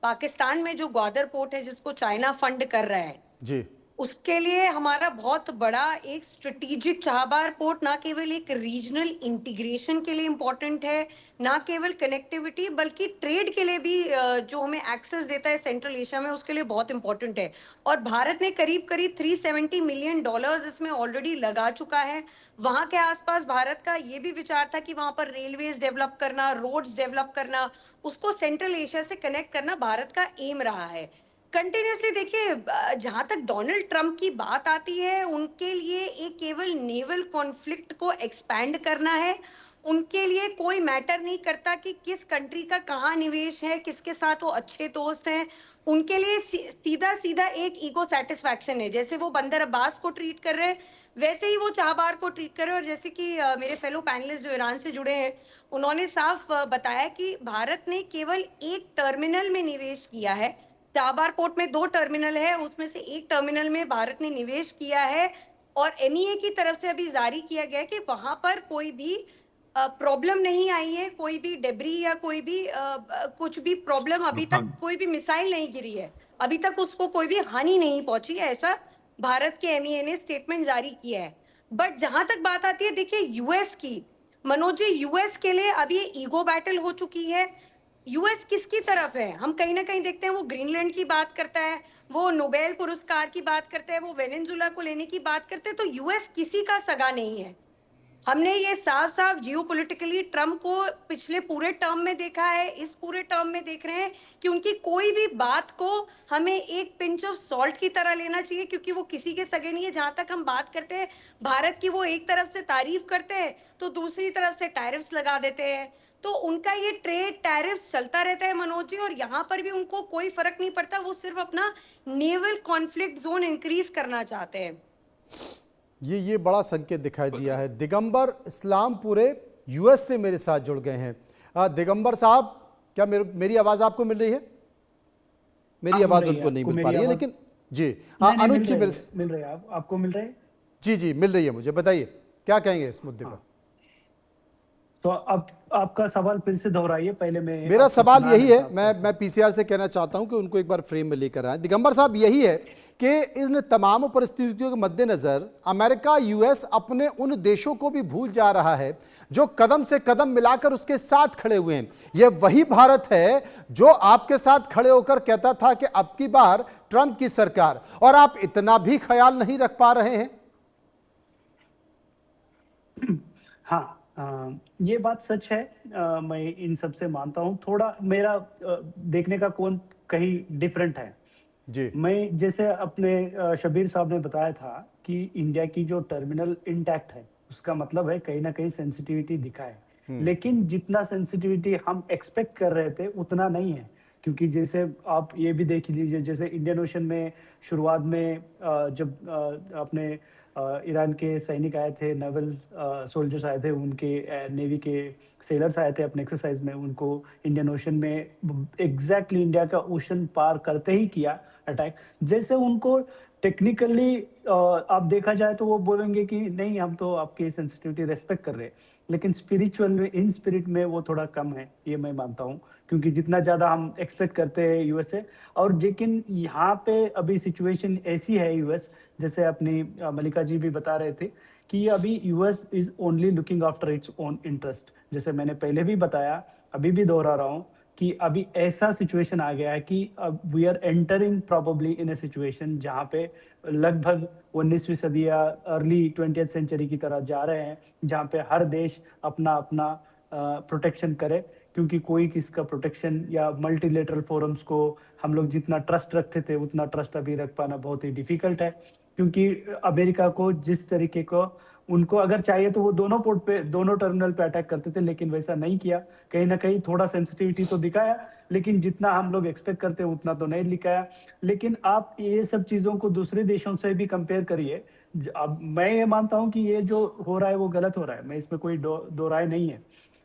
पाकिस्तान में जो ग्वादर पोर्ट है जिसको चाइना फंड कर रहा है
जी,
उसके लिए हमारा बहुत बड़ा एक स्ट्रेटेजिक चाबहार पोर्ट ना केवल एक रीजनल इंटीग्रेशन के लिए इम्पोर्टेंट है, ना केवल कनेक्टिविटी बल्कि ट्रेड के लिए भी जो हमें एक्सेस देता है सेंट्रल एशिया में, उसके लिए बहुत इंपॉर्टेंट है। और भारत ने करीब करीब $370 मिलियन इसमें ऑलरेडी लगा चुका है। वहां के आसपास भारत का ये भी विचार था कि वहां पर रेलवेज डेवलप करना, रोड्स डेवलप करना, उसको सेंट्रल एशिया से कनेक्ट करना भारत का एम रहा है कंटिन्यूसली। देखिए, जहां तक डोनाल्ड ट्रंप की बात आती है, उनके लिए एक केवल नेवल कॉन्फ्लिक्ट को एक्सपैंड करना है, उनके लिए कोई मैटर नहीं करता कि किस कंट्री का कहाँ निवेश है, किसके साथ वो अच्छे दोस्त हैं। उनके लिए सीधा सीधा एक ईगो सेटिस्फैक्शन है। जैसे वो बंदर अब्बास को ट्रीट कर रहे हैं, वैसे ही वो चाहबार को ट्रीट कर रहे हैं। और जैसे कि मेरे फेलो पैनलिस्ट जो ईरान से जुड़े हैं, उन्होंने साफ बताया कि भारत ने केवल एक टर्मिनल में निवेश किया है। चाहबार पोर्ट में 2 टर्मिनल है, उसमें से एक टर्मिनल में भारत ने निवेश किया है और एमईए की तरफ से अभी जारी किया गया है कि वहां पर कोई भी प्रॉब्लम नहीं आई है, कोई भी डेब्री या कोई भी कुछ भी प्रॉब्लम अभी तक, कोई भी मिसाइल नहीं गिरी है, अभी तक उसको कोई भी हानि नहीं पहुंची है, ऐसा भारत के एमईए ने स्टेटमेंट जारी किया है। बट जहां तक बात आती है, देखिए यूएस की, मनोज जी, यूएस के लिए अब ये ईगो बैटल हो चुकी है। यूएस किसकी तरफ है? हम कहीं ना कहीं देखते हैं वो ग्रीनलैंड की बात करता है, वो नोबेल पुरस्कार की बात करता है, वो वेनेजुला को लेने की बात करते हैं। तो यूएस किसी का सगा नहीं है। हमने ये साफ साफ जियोपॉलिटिकली ट्रम्प को पिछले पूरे टर्म में देखा है, इस पूरे टर्म में देख रहे हैं कि उनकी कोई भी बात को हमें एक पिंच ऑफ सॉल्ट की तरह लेना चाहिए, क्योंकि वो किसी के सगे नहीं है। जहां तक हम बात करते हैं भारत की, वो एक तरफ से तारीफ करते हैं तो दूसरी तरफ से टैरिफ्स लगा देते हैं। तो उनका ये ट्रेड टैरिफ्स चलता रहता है मनोज जी, और यहाँ पर भी उनको कोई फर्क नहीं पड़ता। वो सिर्फ अपना नेवल कॉन्फ्लिक्ट जोन इंक्रीज करना चाहते हैं।
ये बड़ा संकेत दिखाई दिया है। दिगंबर इस्लामपुरे यूएस से मेरे साथ जुड़ गए हैं। दिगंबर साहब, क्या मेरी आवाज आपको मिल रही है? मेरी आवाज उनको नहीं मिल पा रही है, लेकिन जी अनुज जी
मिल रही है। आपको मिल रही है?
जी मिल रही है मुझे। बताइए क्या कहेंगे इस मुद्दे पर।
तो अब आपका सवाल फिर से दोहराइए। पहले
मेरा सवाल यही है, मैं पीसीआर से कहना चाहता हूं कि उनको एक बार फ्रेम में लेकर आए। दिगंबर साहब, यही है कि इन तमाम परिस्थितियों के मद्देनजर अमेरिका, यूएस अपने उन देशों को भी भूल जा रहा है जो कदम से कदम मिलाकर उसके साथ खड़े हुए हैं। यह वही भारत है जो आपके साथ खड़े होकर कहता था कि अब की बार ट्रंप की सरकार, और आप इतना भी ख्याल नहीं रख पा रहे हैं।
हाँ, ये बात सच है। मैं इन सब से मानता हूँ। थोड़ा मेरा देखने का कोण कहीं डिफरेंट है
जी।
मैं जैसे अपने शबीर साहब ने बताया था कि इंडिया की जो टर्मिनल इंटैक्ट है, उसका मतलब है कहीं ना कहीं सेंसिटिविटी दिखा है। लेकिन जितना सेंसिटिविटी हम एक्सपेक्ट कर रहे थे उतना नहीं है। क्योंकि जैसे आप ये भी देख लीजिए, जैसे इंडियन ओशन में शुरुआत में जब अपने ईरान के सैनिक आए थे, नेवल सोल्जर्स आए थे, उनके नेवी के सेलर्स आए थे अपने एक्सरसाइज में, उनको इंडियन ओशन में एग्जैक्टली इंडिया का ओशन पार करते ही किया अटैक। जैसे उनको टेक्निकली आप देखा जाए तो वो बोलेंगे कि नहीं, हम तो आपकी सेंसिटिविटी रेस्पेक्ट कर रहे हैं, लेकिन स्पिरिचुअल में, इन स्पिरिट में वो थोड़ा कम है, ये मैं मानता हूँ। क्योंकि जितना ज्यादा हम एक्सपेक्ट करते हैं यूएस से, और लेकिन यहाँ पे अभी सिचुएशन ऐसी है यूएस, जैसे अपनी मलिका जी भी बता रहे थे कि अभी US is only looking after its own interest. जैसे मैंने पहले भी बताया, अभी भी दोहरा रहा हूँ कि अभी ऐसा सिचुएशन आ गया है कि अब we are entering probably in a situation जहाँ पे लगभग 19वीं सदी या अर्ली 20th सेंचुरी की तरह जा रहे हैं, जहाँ पे हर देश अपना अपना प्रोटेक्शन करे। क्योंकि कोई किसका प्रोटेक्शन या मल्टीलेटरल फोरम्स को हम लोग जितना ट्रस्ट रखते थे उतना ट्रस्ट अभी रख पाना बहुत ही डिफिकल्ट है। क्योंकि अमेरिका को जिस तरीके को उनको अगर चाहिए तो वो दोनों पोर्ट पे, दोनों टर्मिनल पे अटैक करते थे, लेकिन वैसा नहीं किया। कहीं ना कहीं थोड़ा सेंसिटिविटी तो दिखाया, लेकिन जितना हम लोग एक्सपेक्ट करते हैं उतना तो नहीं दिखाया। लेकिन आप ये सब चीजों को दूसरे देशों से भी कंपेयर करिए। अब मैं ये मानता हूँ कि ये जो हो रहा है वो गलत हो रहा है, मैं इसमें कोई दो राय नहीं है।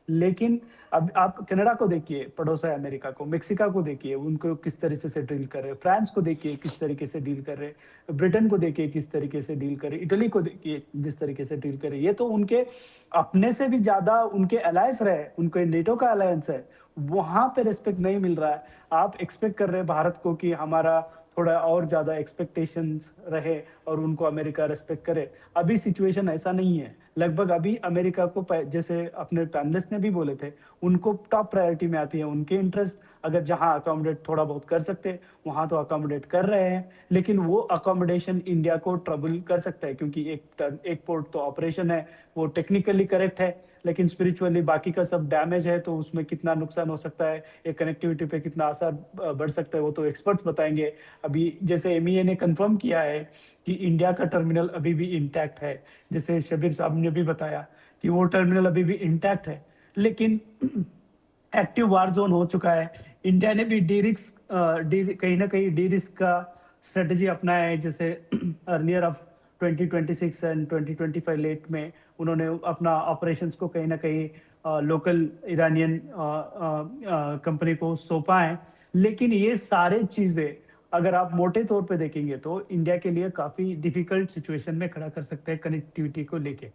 लेकिन अब आप कनाडा को देखिए, पड़ोस है अमेरिका को, मेक्सिका को देखिए, उनको किस तरीके से डील कर रहे हैं, फ्रांस को देखिए किस तरीके से डील कर रहे हैं, ब्रिटेन को देखिए किस तरीके से डील कर रहे हैं, इटली को देखिए जिस तरीके से डील कर रहे हैं। ये तो उनके अपने से भी ज्यादा उनके अलायंस रहे, उनके नेटो का अलायंस है, वहां पे रेस्पेक्ट नहीं मिल रहा है। आप एक्सपेक्ट कर रहे हैं भारत को कि हमारा थोड़ा और ज्यादा एक्सपेक्टेशंस रहे और उनको अमेरिका रेस्पेक्ट करे। अभी सिचुएशन ऐसा नहीं है। लगभग अभी अमेरिका को, जैसे अपने पैनलिस्ट ने भी बोले थे, उनको टॉप प्रायोरिटी में आती है उनके इंटरेस्ट। अगर जहां अकोमोडेट थोड़ा बहुत कर सकते वहां तो अकोमोडेट कर रहे हैं, लेकिन वो अकोमोडेशन इंडिया को ट्रबल कर सकता है। क्योंकि एक पोर्ट तो ऑपरेशन है, वो टेक्निकली करेक्ट है, लेकिन स्पिरिचुअली बाकी का सब डैमेज है, तो उसमें कितना नुकसान हो सकता है, एक कनेक्टिविटी पे कितना असर बढ़ सकता है, वो तो एक्सपर्ट्स बताएंगे। अभी जैसे एमईए ने कंफर्म किया है कि इंडिया का टर्मिनल अभी भी इंटैक्ट है। जैसे शबीर साहब ने भी बताया कि वो टर्मिनल अभी भी इंटैक्ट है, लेकिन एक्टिव वार जोन हो चुका है। इंडिया ने भी कहीं ना कहीं डी रिस्क का स्ट्रेटजी अपनाया है, जैसे अर्लियर ऑफ 2026 एंड 2025 लेट में उन्होंने अपना ऑपरेशंस को कहीं ना कहीं लोकल ईरानियन कंपनी को सौंपा है। लेकिन ये सारे चीजें अगर आप मोटे तौर पे देखेंगे तो इंडिया के लिए काफी डिफिकल्ट सिचुएशन में खड़ा कर सकते हैं कनेक्टिविटी को लेके।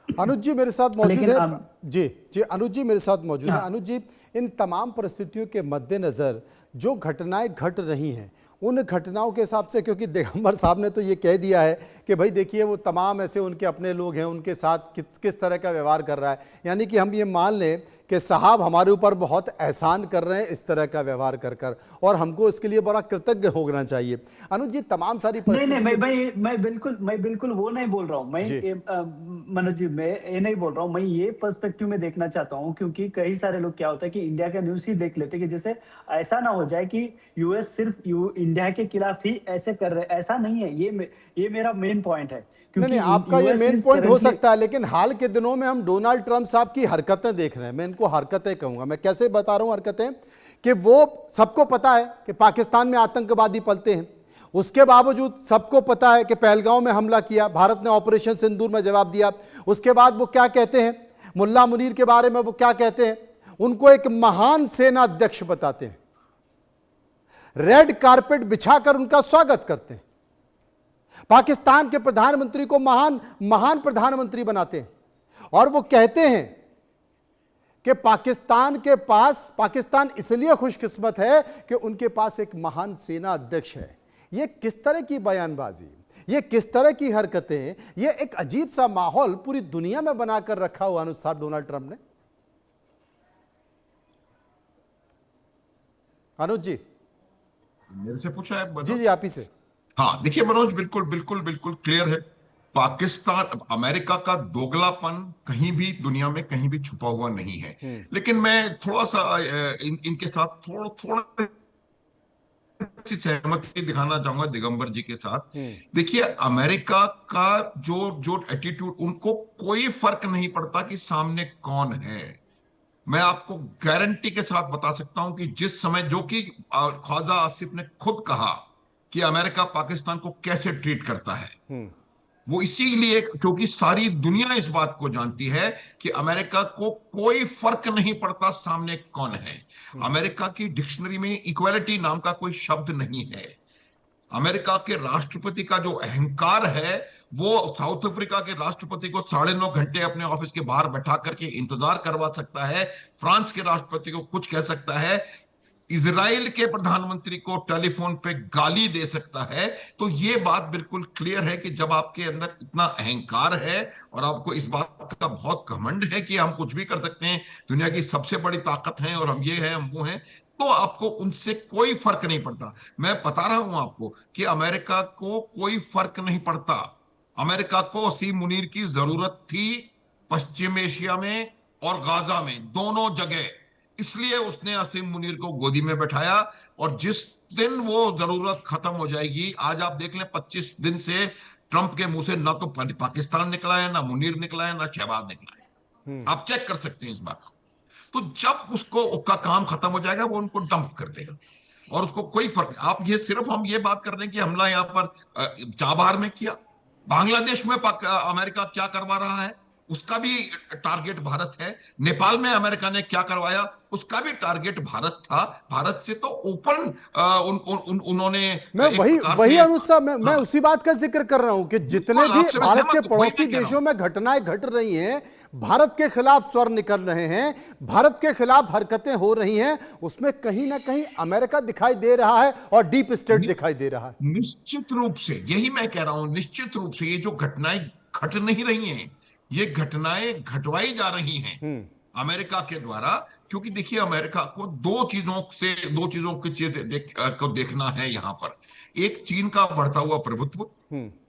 अनुज जी मेरे साथ मौजूद
लेकिन
है। जी जी अनुज जी मेरे साथ मौजूद है।
हाँ।
अनुज जी, इन तमाम परिस्थितियों के मद्देनजर जो घटनाएं घट रही हैं उन घटनाओं के हिसाब से, क्योंकि दिगंबर साहब ने तो ये कह दिया है कि भाई देखिए वो तमाम ऐसे उनके अपने लोग हैं, उनके साथ किस तरह का व्यवहार कर रहा है, यानी कि हम ये मान लें कि साहब हमारे ऊपर बहुत एहसान कर रहे हैं इस तरह का व्यवहार कर कर, और हमको इसके लिए बड़ा कृतज्ञ होना चाहिए। अनुज जी, तमाम सारी
नहीं, मैं बिल्कुल वो नहीं बोल रहा हूँ। मनोज जी, मैं ये नहीं बोल रहा हूँ। मैं ये पर्सपेक्टिव में देखना चाहता हूँ, क्योंकि कई सारे लोग क्या होता है कि इंडिया का न्यूज़ ही देख लेते कि जैसे ऐसा ना हो जाए कि यूएस सिर्फ इंडिया के खिलाफ ही ऐसे कर रहे। ऐसा नहीं है। ये मेरा मेन पॉइंट है।
नहीं, आपका ये मेन पॉइंट हो सकता है, लेकिन हाल के दिनों में हम डोनाल्ड ट्रंप साहब की हरकतें देख रहे हैं। मैं इनको हरकतें कहूंगा। मैं कैसे बता रहा हूं हरकतें, कि वो सबको पता है कि पाकिस्तान में आतंकवादी पलते हैं, उसके बावजूद सबको पता है कि पहलगांव में हमला किया, भारत ने ऑपरेशन सिंदूर में जवाब दिया। उसके बाद वो क्या कहते हैं, मुल्ला मुनीर के बारे में वो क्या कहते हैं, उनको एक महान सेना अध्यक्ष बताते हैं, रेड कारपेट बिछाकर उनका स्वागत करते हैं, पाकिस्तान के प्रधानमंत्री को महान प्रधानमंत्री बनाते हैं, और वो कहते हैं कि पाकिस्तान इसलिए खुशकिस्मत है कि उनके पास एक महान सेना अध्यक्ष है। ये किस तरह की बयानबाजी, ये किस तरह की हरकतें, ये एक अजीब सा माहौल पूरी दुनिया में बनाकर रखा हुआ अनुसार डोनाल्ड ट्रंप ने। अनुज जी,
मेरे से पूछा है?
जी आप ही से।
हाँ, देखिए मनोज, बिल्कुल बिल्कुल बिल्कुल क्लियर है। पाकिस्तान, अमेरिका का दोगलापन कहीं भी दुनिया में कहीं भी छुपा हुआ नहीं है। लेकिन मैं थोड़ा सा इनके साथ थोड़ा सी सहमति दिखाना चाहूंगा दिगंबर जी के साथ। देखिए, अमेरिका का जो एटीट्यूड, उनको कोई फर्क नहीं पड़ता कि सामने कौन है। मैं आपको गारंटी के साथ बता सकता हूं कि जिस समय, जो कि ख्वाजा आसिफ ने खुद कहा कि अमेरिका पाकिस्तान को कैसे ट्रीट करता है, वो इसीलिए क्योंकि सारी दुनिया इस बात को जानती है कि अमेरिका को कोई फर्क नहीं पड़ता सामने कौन है। अमेरिका की डिक्शनरी में इक्वालिटी नाम का कोई शब्द नहीं है। अमेरिका के राष्ट्रपति का जो अहंकार है, वो साउथ अफ्रीका के राष्ट्रपति को 9.5 घंटे अपने ऑफिस के बाहर बैठा करके इंतजार करवा सकता है, फ्रांस के राष्ट्रपति को कुछ कह सकता है, इजराइल के प्रधानमंत्री को टेलीफोन पे गाली दे सकता है। तो ये बात बिल्कुल क्लियर है कि जब आपके अंदर इतना अहंकार है और आपको इस बात का बहुत घमंड है कि हम कुछ भी कर सकते हैं, दुनिया की सबसे बड़ी ताकत है और हम ये हैं, हम वो हैं, तो आपको उनसे कोई फर्क नहीं पड़ता। मैं बता रहा हूं आपको कि अमेरिका को कोई फर्क नहीं पड़ता। अमेरिका को असीम मुनीर की जरूरत थी पश्चिम एशिया में और गाजा में, दोनों जगह। इसलिए उसने असीम मुनीर को गोदी में बैठाया, और जिस दिन वो जरूरत खत्म हो जाएगी, आज आप देख लें 25 दिन से ट्रंप के मुंह से ना तो पाकिस्तान निकला है, ना मुनीर निकला है, ना शहबाज निकला है। आप चेक कर सकते हैं इस बात को। तो जब उसका काम खत्म हो जाएगा, वो उनको डंप कर देगा और उसको कोई फर्क नहीं। आप ये सिर्फ हम ये बात कर रहे हैं कि हमला यहाँ पर चाबहार में किया, बांग्लादेश में अमेरिका क्या करवा रहा है, उसका भी टारगेट भारत है। नेपाल में अमेरिका ने क्या करवाया, उसका भी टारगेट भारत था। भारत से तो ओपन उन्होंने,
मैं वही अनुसार मैं उसी बात का जिक्र कर रहा हूं कि जितने भी भारत के पड़ोसी देशों में घटनाएं घट रही हैं, भारत के खिलाफ स्वर निकल रहे हैं, भारत के खिलाफ हरकतें हो रही हैं, उसमें कहीं ना कहीं अमेरिका दिखाई दे रहा है और डीप स्टेट दिखाई दे रहा है।
निश्चित रूप से, यही मैं कह रहा हूं, निश्चित रूप से ये जो घटनाएं घट नहीं रही हैं, ये घटनाएं घटवाई जा रही हैं अमेरिका के द्वारा। क्योंकि देखिए, अमेरिका को दो चीजों की को देखना है यहां पर। एक, चीन का बढ़ता हुआ प्रभुत्व,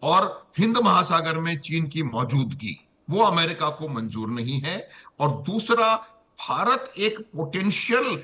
और हिंद महासागर में चीन की मौजूदगी, वो अमेरिका को मंजूर नहीं है। और दूसरा, भारत एक पोटेंशियल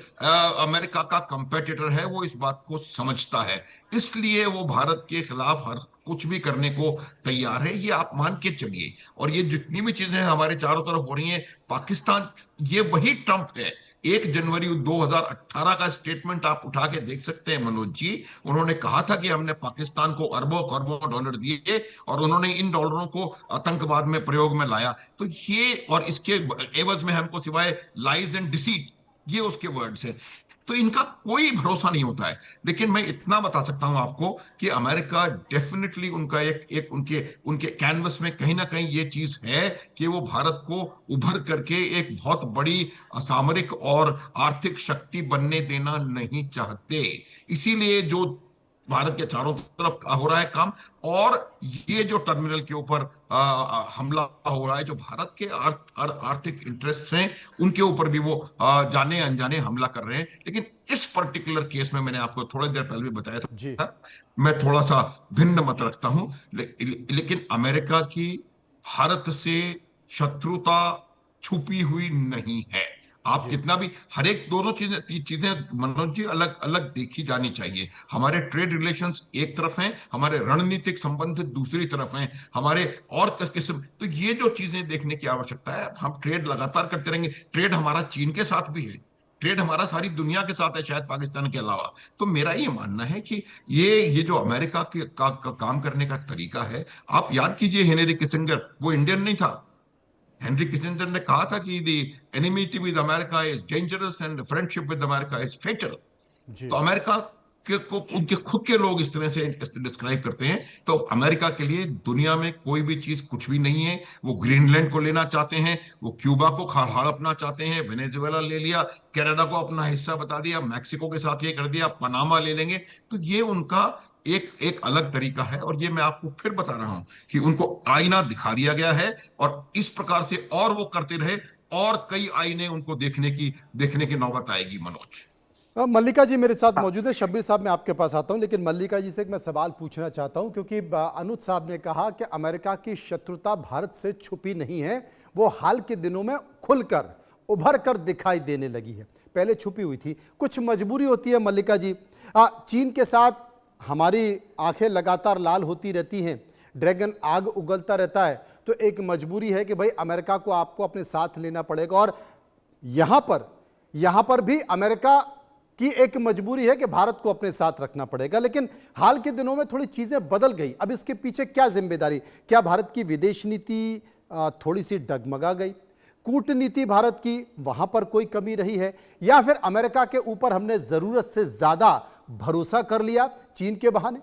अमेरिका का कंपेटिटर है, वो इस बात को समझता है, इसलिए वो भारत के खिलाफ कुछ भी करने को तैयार है, ये आप मान के चलिए। और ये जितनी भी चीजें हमारे चारों तरफ हो रही हैं, पाकिस्तान, ये वही ट्रंप है। 1 जनवरी 2018 का स्टेटमेंट आप उठा के देख सकते हैं मनोज जी। उन्होंने कहा था कि हमने पाकिस्तान को अरबों खरबों डॉलर दिए और उन्होंने इन डॉलरों को आतंकवाद में प्रयोग में लाया। तो ये, और इसके एवज में हमको सिवाय लाइज एंड डिसीट, ये उसके वर्ड्स हैं। तो इनका कोई भरोसा नहीं होता है। लेकिन मैं इतना बता सकता हूं आपको कि अमेरिका डेफिनेटली, उनका एक उनके उनके कैनवस में कहीं ना कहीं ये चीज है कि वो भारत को उभर करके एक बहुत बड़ी सामरिक और आर्थिक शक्ति बनने देना नहीं चाहते। इसीलिए जो भारत के चारों तरफ हो रहा है काम, और ये जो टर्मिनल के ऊपर हमला हो रहा है, जो भारत के आर्थिक इंटरेस्ट हैं उनके ऊपर भी वो जाने अनजाने हमला कर रहे हैं। लेकिन इस पर्टिकुलर केस में, मैंने आपको थोड़ी देर पहले भी बताया
जी।
था, मैं थोड़ा सा भिन्न मत रखता हूं। लेकिन अमेरिका की भारत से शत्रुता छुपी हुई नहीं है। आप
जी।
कितना भी, हर एक दोनों चीजें मनोज जी अलग अलग देखी जानी चाहिए। हमारे ट्रेड रिलेशंस एक तरफ हैं, हमारे रणनीतिक संबंध दूसरी तरफ हैं, हमारे और किस्म, तो ये जो चीजें देखने की आवश्यकता है। हम ट्रेड लगातार करते रहेंगे। ट्रेड हमारा चीन के साथ भी है, ट्रेड हमारा सारी दुनिया के साथ है, शायद पाकिस्तान के अलावा। तो मेरा ये मानना है कि ये जो अमेरिका का काम करने का तरीका है, आप याद कीजिए हेनरी किसिंजर, वो इंडियन नहीं था। हेनरी किसिंजर ने कहा था कि the enmity with America is dangerous and friendship with America is fatal.
जी।
तो अमेरिका को उनके खुद के लोग इस तरह से डिस्क्राइब करते हैं। तो अमेरिका के लिए दुनिया में कोई भी चीज कुछ भी नहीं है। वो ग्रीनलैंड को लेना चाहते हैं, वो क्यूबा को हड़पना चाहते हैं, वेनेजुएला ले लिया, कनाडा को अपना हिस्सा बता दिया, मैक्सिको के साथ ये कर दिया, पनामा ले लेंगे। तो ये उनका एक अलग तरीका है। और ये मैं आपको फिर बता रहा हूं कि उनको आईना दिखा दिया गया है, और इस प्रकार से और वो करते रहे, और कई आईने उनको देखने की नौबत आएगी मनोज।
मल्लिका जी मेरे साथ मौजूद है। शब्बीर साहब, मैं आपके पास आता हूं, लेकिन मल्लिका जी से एक मैं सवाल पूछना चाहता हूं, क्योंकि अनुज साहब ने कहा कि अमेरिका की शत्रुता भारत से छुपी नहीं है, वो हाल के दिनों में खुलकर उभर कर दिखाई देने लगी है। पहले छुपी हुई थी, कुछ मजबूरी होती है मल्लिका जी। चीन के साथ हमारी आंखें लगातार लाल होती रहती हैं, ड्रैगन आग उगलता रहता है, तो एक मजबूरी है कि भाई अमेरिका को आपको अपने साथ लेना पड़ेगा। और यहां पर भी अमेरिका की एक मजबूरी है कि भारत को अपने साथ रखना पड़ेगा। लेकिन हाल के दिनों में थोड़ी चीजें बदल गई। अब इसके पीछे क्या जिम्मेदारी? क्या भारत की विदेश नीति थोड़ी सी डगमगा गई? कूटनीति भारत की, वहां पर कोई कमी रही है? या फिर अमेरिका के ऊपर हमने जरूरत से ज्यादा भरोसा कर लिया चीन के बहाने?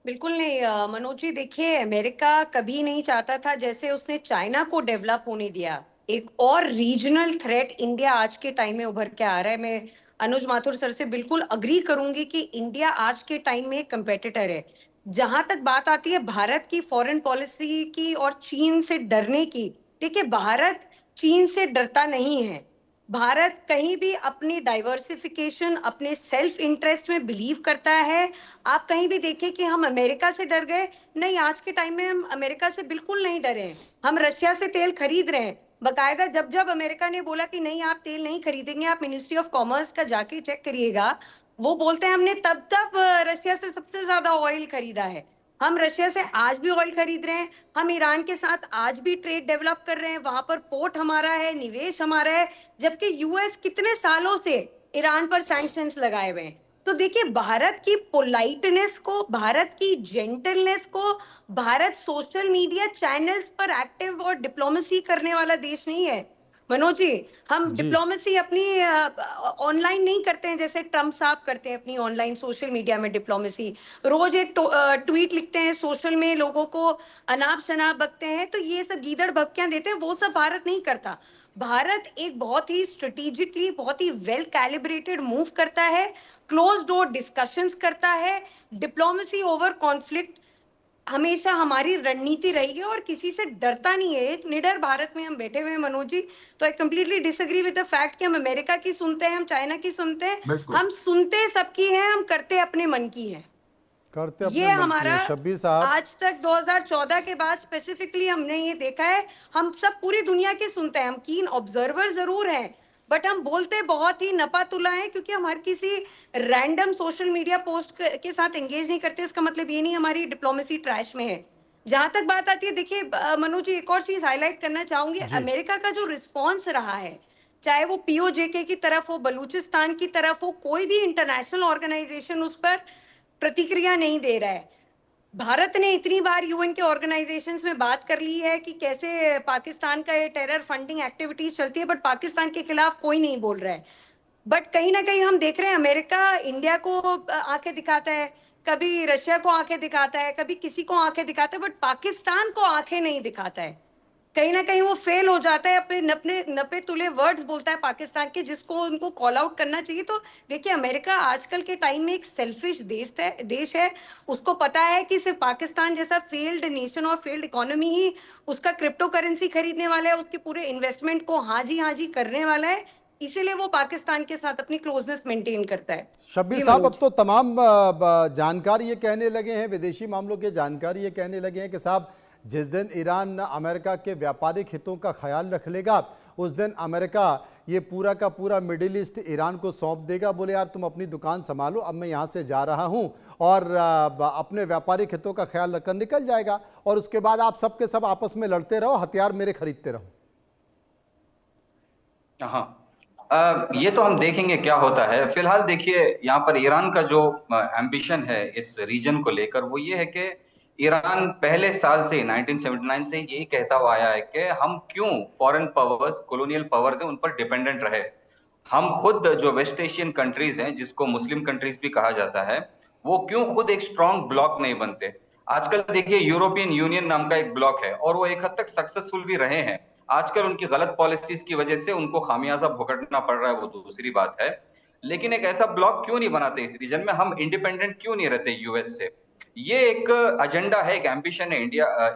बिल्कुल नहीं मनोज जी, देखिए अमेरिका कभी नहीं चाहता था, जैसे उसने चाइना को डेवलप होने दिया, एक और रीजनल थ्रेट इंडिया आज के टाइम में उभर के आ रहा है। मैं अनुज माथुर सर से बिल्कुल अग्री करूंगी कि इंडिया आज के टाइम में कंपेटिटर है। जहां तक बात आती है भारत की फॉरेन पॉलिसी की और चीन से डरने की, देखिए भारत चीन से डरता नहीं है। भारत कहीं भी अपनी डाइवर्सिफिकेशन, अपने सेल्फ इंटरेस्ट में बिलीव करता है। आप कहीं भी देखें कि हम अमेरिका से डर गए, नहीं, आज के टाइम में हम अमेरिका से बिल्कुल नहीं डरे हैं। हम रशिया से तेल खरीद रहे हैं बकायदा। जब जब अमेरिका ने बोला कि नहीं आप तेल नहीं खरीदेंगे, आप मिनिस्ट्री ऑफ कॉमर्स का जाके चेक करिएगा, वो बोलते हैं हमने तब तब रशिया से सबसे ज्यादा ऑयल खरीदा है। हम रशिया से आज भी ऑयल खरीद रहे हैं, हम ईरान के साथ आज भी ट्रेड डेवलप कर रहे हैं, वहां पर पोर्ट हमारा है, निवेश हमारा है, जबकि यूएस कितने सालों से ईरान पर सैंक्शंस लगाए हुए हैं। तो देखिए भारत की पोलाइटनेस को, भारत की जेंटलनेस को, भारत सोशल मीडिया चैनल्स पर एक्टिव और डिप्लोमेसी करने वाला देश नहीं है मनोज जी। हम डिप्लोमेसी अपनी ऑनलाइन नहीं करते हैं जैसे ट्रम्प साहब करते हैं अपनी ऑनलाइन सोशल मीडिया में डिप्लोमेसी। रोज एक ट्वीट लिखते हैं, सोशल में लोगों को अनाप शनाप बकते हैं, तो ये सब गीदड़ भभकियां देते हैं, वो सब भारत नहीं करता। भारत एक बहुत ही स्ट्रेटेजिकली, बहुत ही वेल कैलिब्रेटेड मूव करता है, क्लोज डोर डिस्कशंस करता है। डिप्लोमेसी ओवर कॉन्फ्लिक्ट हमेशा हमारी रणनीति रही है और किसी से डरता नहीं है। एक निडर भारत में हम बैठे हुए हैं मनोज जी। तो I completely disagree with the fact कि हम अमेरिका की सुनते हैं, हम चाइना की सुनते हैं, हम सुनते सबकी हैं, हम करते अपने मन की हैं।
करते अपने
ये
मन की
हमारा
है। शब्बीर साहब,
आज तक 2014 के बाद स्पेसिफिकली हमने ये देखा है, हम सब पूरी दुनिया के सुनते हैं, हम कीन ऑब्जर्वर जरूर हैं, बट हम बोलते बहुत ही नपातुला है, क्योंकि हम हर किसी रैंडम सोशल मीडिया पोस्ट के साथ एंगेज नहीं करते। इसका मतलब ये नहीं हमारी डिप्लोमेसी ट्रैश में है। जहां तक बात आती है, देखिए मनोज जी, एक और चीज हाईलाइट करना चाहूंगी।
जी।
अमेरिका का जो रिस्पॉन्स रहा है, चाहे वो पीओजेके की तरफ हो, बलूचिस्तान की तरफ हो, कोई भी इंटरनेशनल ऑर्गेनाइजेशन उस पर प्रतिक्रिया नहीं दे रहा है। भारत ने इतनी बार यूएन के ऑर्गेनाइजेशंस में बात कर ली है कि कैसे पाकिस्तान का ये टेरर फंडिंग एक्टिविटीज चलती है, बट पाकिस्तान के खिलाफ कोई नहीं बोल रहा है। बट कहीं ना कहीं हम देख रहे हैं अमेरिका इंडिया को आंखें दिखाता है, कभी रशिया को आंखें दिखाता है, कभी किसी को आंखें दिखाता है, बट पाकिस्तान को आंखें नहीं दिखाता है। कहीं ना कहीं वो फेल हो जाता है, अपने नपने नपे तुले वर्ड्स बोलता है पाकिस्तान के, जिसको उनको कॉल आउट करना चाहिए। तो देखिए, अमेरिका आजकल के टाइम में एक सेल्फिश देश है। उसको पता है कि सिर्फ पाकिस्तान जैसा फेल्ड नेशन और फेल्ड इकोनॉमी ही उसका क्रिप्टो करेंसी खरीदने वाला है, उसके पूरे इन्वेस्टमेंट को हाँ जी करने वाला है। इसीलिए वो पाकिस्तान के साथ अपनी क्लोजनेस मेंटेन करता है।
शब्बीर
जी
साहब,
मनोज।
अब तो तमाम जानकार ये कहने लगे हैं, विदेशी मामलों के जानकार ये कहने लगे हैं कि साहब, जिस दिन ईरान अमेरिका के व्यापारिक हितों का ख्याल रख लेगा, उस दिन अमेरिका ये पूरा का पूरा मिडिल ईस्ट ईरान को सौंप देगा। बोले यार तुम अपनी दुकान संभालो, अब मैं यहाँ से जा रहा हूँ, और अपने व्यापारिक हितों का ख्याल रखकर निकल जाएगा, और उसके बाद आप सब के सब आपस में लड़ते रहो, हथियार मेरे खरीदते रहो।
हाँ, ये तो हम देखेंगे क्या होता है। फिलहाल देखिए, यहाँ पर ईरान का जो एम्बिशन है इस रीजन को लेकर, वो ये है कि ईरान पहले साल से 1979 से यही कहता हुआ आया है कि हम क्यों फॉरेन पावर्स, कॉलोनियल पावर्स हैं, उन पर डिपेंडेंट रहे। हम खुद जो वेस्ट एशियन कंट्रीज हैं, जिसको मुस्लिम कंट्रीज भी कहा जाता है, वो क्यों खुद एक स्ट्रॉन्ग ब्लॉक नहीं बनते। आजकल देखिए, यूरोपियन यूनियन नाम का एक ब्लॉक है, और वो एक हद तक सक्सेसफुल भी रहे हैं। आजकल उनकी गलत पॉलिसीज की वजह से उनको खामियाजा भुगतना पड़ रहा है, वो दूसरी बात है। लेकिन एक ऐसा ब्लॉक क्यों नहीं बनाते इस रीजन में, हम इंडिपेंडेंट क्यों नहीं रहते यूएस से। ये एक एजेंडा है, एक एम्बिशन है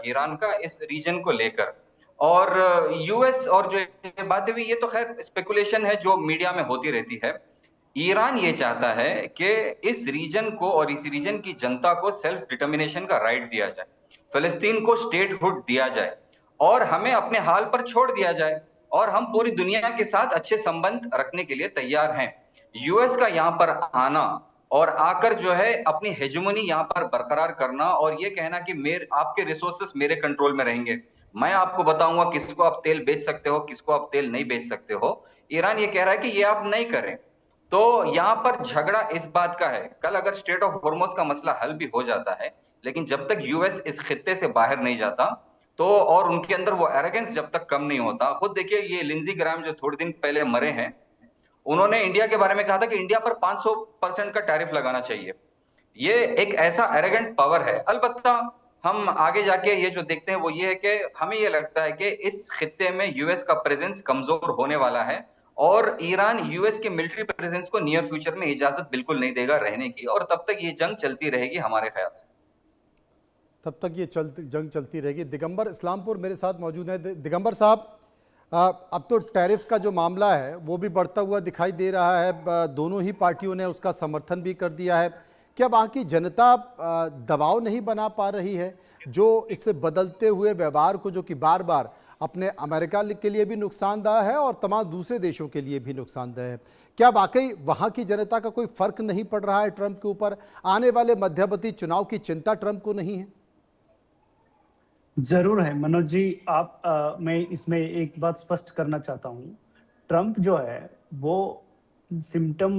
ईरान का इस रीजन को लेकर। और यूएस और जो ये बातें हुई, ये तो खैर स्पेकुलेशन है जो मीडिया में होती रहती है। ईरान ये चाहता है कि इस रीजन को और इस रीजन की जनता को सेल्फ डिटर्मिनेशन का राइट दिया जाए, फिलिस्तीन को स्टेटहुड दिया जाए, और हमें अपने हाल पर छोड़ दिया जाए, और हम पूरी दुनिया के साथ अच्छे संबंध रखने के लिए तैयार हैं। यूएस का यहाँ पर आना और आकर जो है अपनी हेजेमोनी यहाँ पर बरकरार करना, और ये कहना कि मेरे आपके रिसोर्सेस मेरे कंट्रोल में रहेंगे, मैं आपको बताऊंगा किसको आप तेल बेच सकते हो, किसको आप तेल नहीं बेच सकते हो। ईरान ये कह रहा है कि ये आप नहीं करें। तो यहाँ पर झगड़ा इस बात का है, कल अगर स्ट्रेट ऑफ हॉर्मुज का मसला हल भी हो जाता है, लेकिन जब तक यूएस इस खित्ते से बाहर नहीं जाता, तो और उनके अंदर वो एरोगेंस जब तक कम नहीं होता। खुद देखिए, ये लिंजी ग्राहम जो थोड़े दिन पहले मरे हैं, उन्होंने इंडिया के बारे में कहा था कि इंडिया पर 500% का टैरिफ लगाना चाहिए। ये एक ऐसा एरोगेंट पावर है। अलबत्ता हम आगे जाके ये जो देखते हैं वो ये है कि हमें ये लगता है कि इस खित्ते में यूएस का प्रेजेंस कमजोर होने वाला है, और ईरान यूएस के मिलिट्री प्रेजेंस को नियर फ्यूचर में इजाजत बिल्कुल नहीं देगा रहने की, और तब तक ये जंग चलती रहेगी हमारे ख्याल से।
तब तक ये जंग चलती रहेगी। दिगंबर इस्लामपुर मेरे साथ मौजूद है। दिगंबर साहब, अब तो टैरिफ का जो मामला है वो भी बढ़ता हुआ दिखाई दे रहा है, दोनों ही पार्टियों ने उसका समर्थन भी कर दिया है। क्या वहाँ की जनता दबाव नहीं बना पा रही है, जो इस बदलते हुए व्यवहार को, जो कि बार बार अपने अमेरिका के लिए भी नुकसानदायक है और तमाम दूसरे देशों के लिए भी नुकसानदायक है, क्या वाकई वहाँ की जनता का कोई फर्क नहीं पड़ रहा है ट्रंप के ऊपर? आने वाले मध्यवर्ती चुनाव की चिंता ट्रंप को नहीं है?
जरूर है मनोज जी। मैं इसमें एक बात स्पष्ट करना चाहता हूँ। ट्रंप जो है वो सिम्टम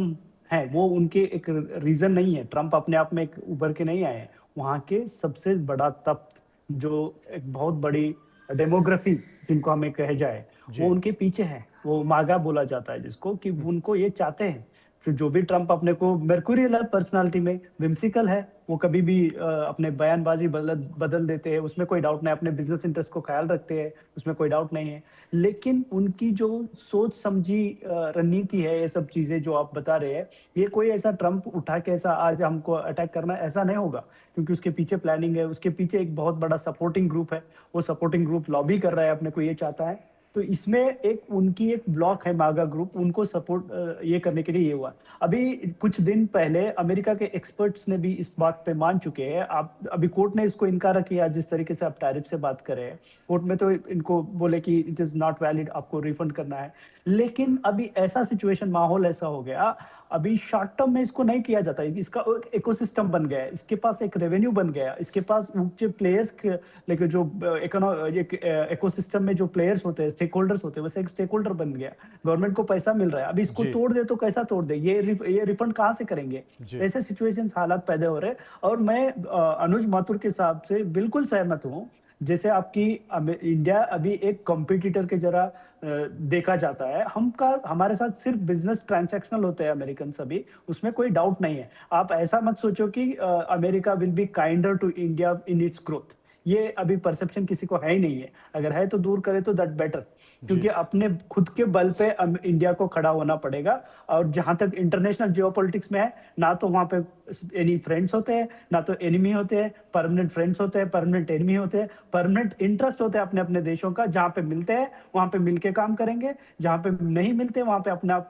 है, वो उनके एक रीजन नहीं है। ट्रंप अपने आप में एक उभर के नहीं आए। वहाँ के सबसे बड़ा तत्व, जो एक बहुत बड़ी डेमोग्राफी जिनको हमें कहे जाए, वो उनके पीछे है। वो मागा बोला जाता है जिसको, कि उनको ये चाहते हैं। तो जो भी ट्रंप अपने को मर्कुरियल है पर्सनालिटी में, विम्सिकल है, वो कभी भी अपने बयानबाजी बदल देते हैं, उसमें कोई डाउट नहीं। अपने बिजनेस इंटरेस्ट को ख्याल रखते हैं, उसमें कोई डाउट नहीं है। लेकिन उनकी जो सोच समझी रणनीति है, ये सब चीजें जो आप बता रहे हैं, ये कोई ऐसा ट्रंप उठा के ऐसा आज हमको अटैक करना, ऐसा नहीं होगा। क्योंकि उसके पीछे प्लानिंग है, उसके पीछे एक बहुत बड़ा सपोर्टिंग ग्रुप है। वो सपोर्टिंग ग्रुप लॉबी कर रहा है, अपने को ये चाहता है। तो इसमें एक उनकी एक ब्लॉक है मागा ग्रुप, उनको सपोर्ट ये करने के लिए ये हुआ। अभी कुछ दिन पहले अमेरिका के एक्सपर्ट्स ने भी इस बात पे मान चुके हैं। आप अभी कोर्ट ने इसको इनकार किया, जिस तरीके से आप टैरिफ से बात कर रहे हैं। कोर्ट में तो इनको बोले कि इट इज नॉट वैलिड, आपको रिफंड करना है। लेकिन अभी ऐसा सिचुएशन, माहौल ऐसा हो गया, अभी शॉर्ट टर्म में इसको नहीं किया जाता है। इसका एक इकोसिस्टम बन गया है, इसके पास एक रेवेन्यू बन गया, इसके पास ऊंचे प्लेयर्स लेकिन जो इकोसिस्टम में जो प्लेयर्स होते हैं, स्टेक होल्डर्स होते हैं, वैसे एक स्टेक होल्डर बन गया। गवर्नमेंट को पैसा मिल रहा है, अभी इसको
जी।
तोड़ दे तो कैसा तोड़ दे, ये रिफंड कहाँ से करेंगे?
जी।
ऐसे सिचुएशंस, हालात पैदा हो रहे हैं। और मैं अनुज माथुर के हिसाब से बिल्कुल सहमत हूँ। जैसे आपकी इंडिया अभी एक कॉम्पिटिटर के जरा देखा जाता है, हमारे साथ सिर्फ बिजनेस ट्रांजैक्शनल होते हैं अमेरिकन सभी, उसमें कोई डाउट नहीं है। आप ऐसा मत सोचो कि America will be kinder to India in its growth, ये अभी परसेप्शन किसी को है ही नहीं है। अगर है तो दूर करे तो दैट बेटर, क्योंकि अपने खुद के बल पे इंडिया को खड़ा होना पड़ेगा। और जहां तक इंटरनेशनल जियोपॉलिटिक्स में है, ना तो वहां पे एनी फ्रेंड्स होते हैं, ना तो एनिमी होते हैं। परमानेंट फ्रेंड्स होते हैं, परमानेंट एनिमी होते हैं, परमानेंट इंटरेस्ट होते हैं अपने अपने देशों का। जहां पे मिलते हैं वहां पे मिलके काम करेंगे, जहां पे नहीं मिलते वहां पे अपना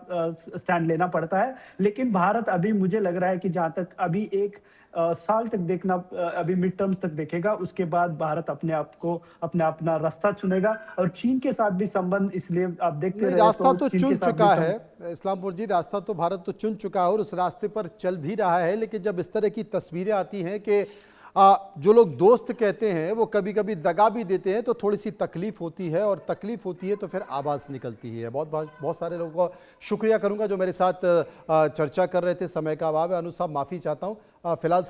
स्टैंड लेना पड़ता है। लेकिन भारत अभी, मुझे लग रहा है कि जहां तक अभी एक साल तक देखना, अभी मिड टर्म्स तक देखेगा, उसके बाद भारत अपने आप को अपना रास्ता चुनेगा। और चीन के साथ भी संबंध, इसलिए आप देखते रहे
रास्ता तो
चीन
चुन
के साथ
चुका
भी
है इस्लामपुर जी, रास्ता तो भारत तो चुन चुका है और उस रास्ते पर चल भी रहा है। लेकिन जब इस तरह की तस्वीरें आती हैं कि जो लोग दोस्त कहते हैं वो कभी कभी दगा भी देते हैं, तो थोड़ी सी तकलीफ होती है, और तकलीफ होती है तो फिर आवाज़ निकलती है। बहुत सारे लोगों का शुक्रिया करूंगा जो मेरे साथ चर्चा कर रहे थे। समय का अभाव है, अनु साहब माफ़ी चाहता हूँ। फिलहाल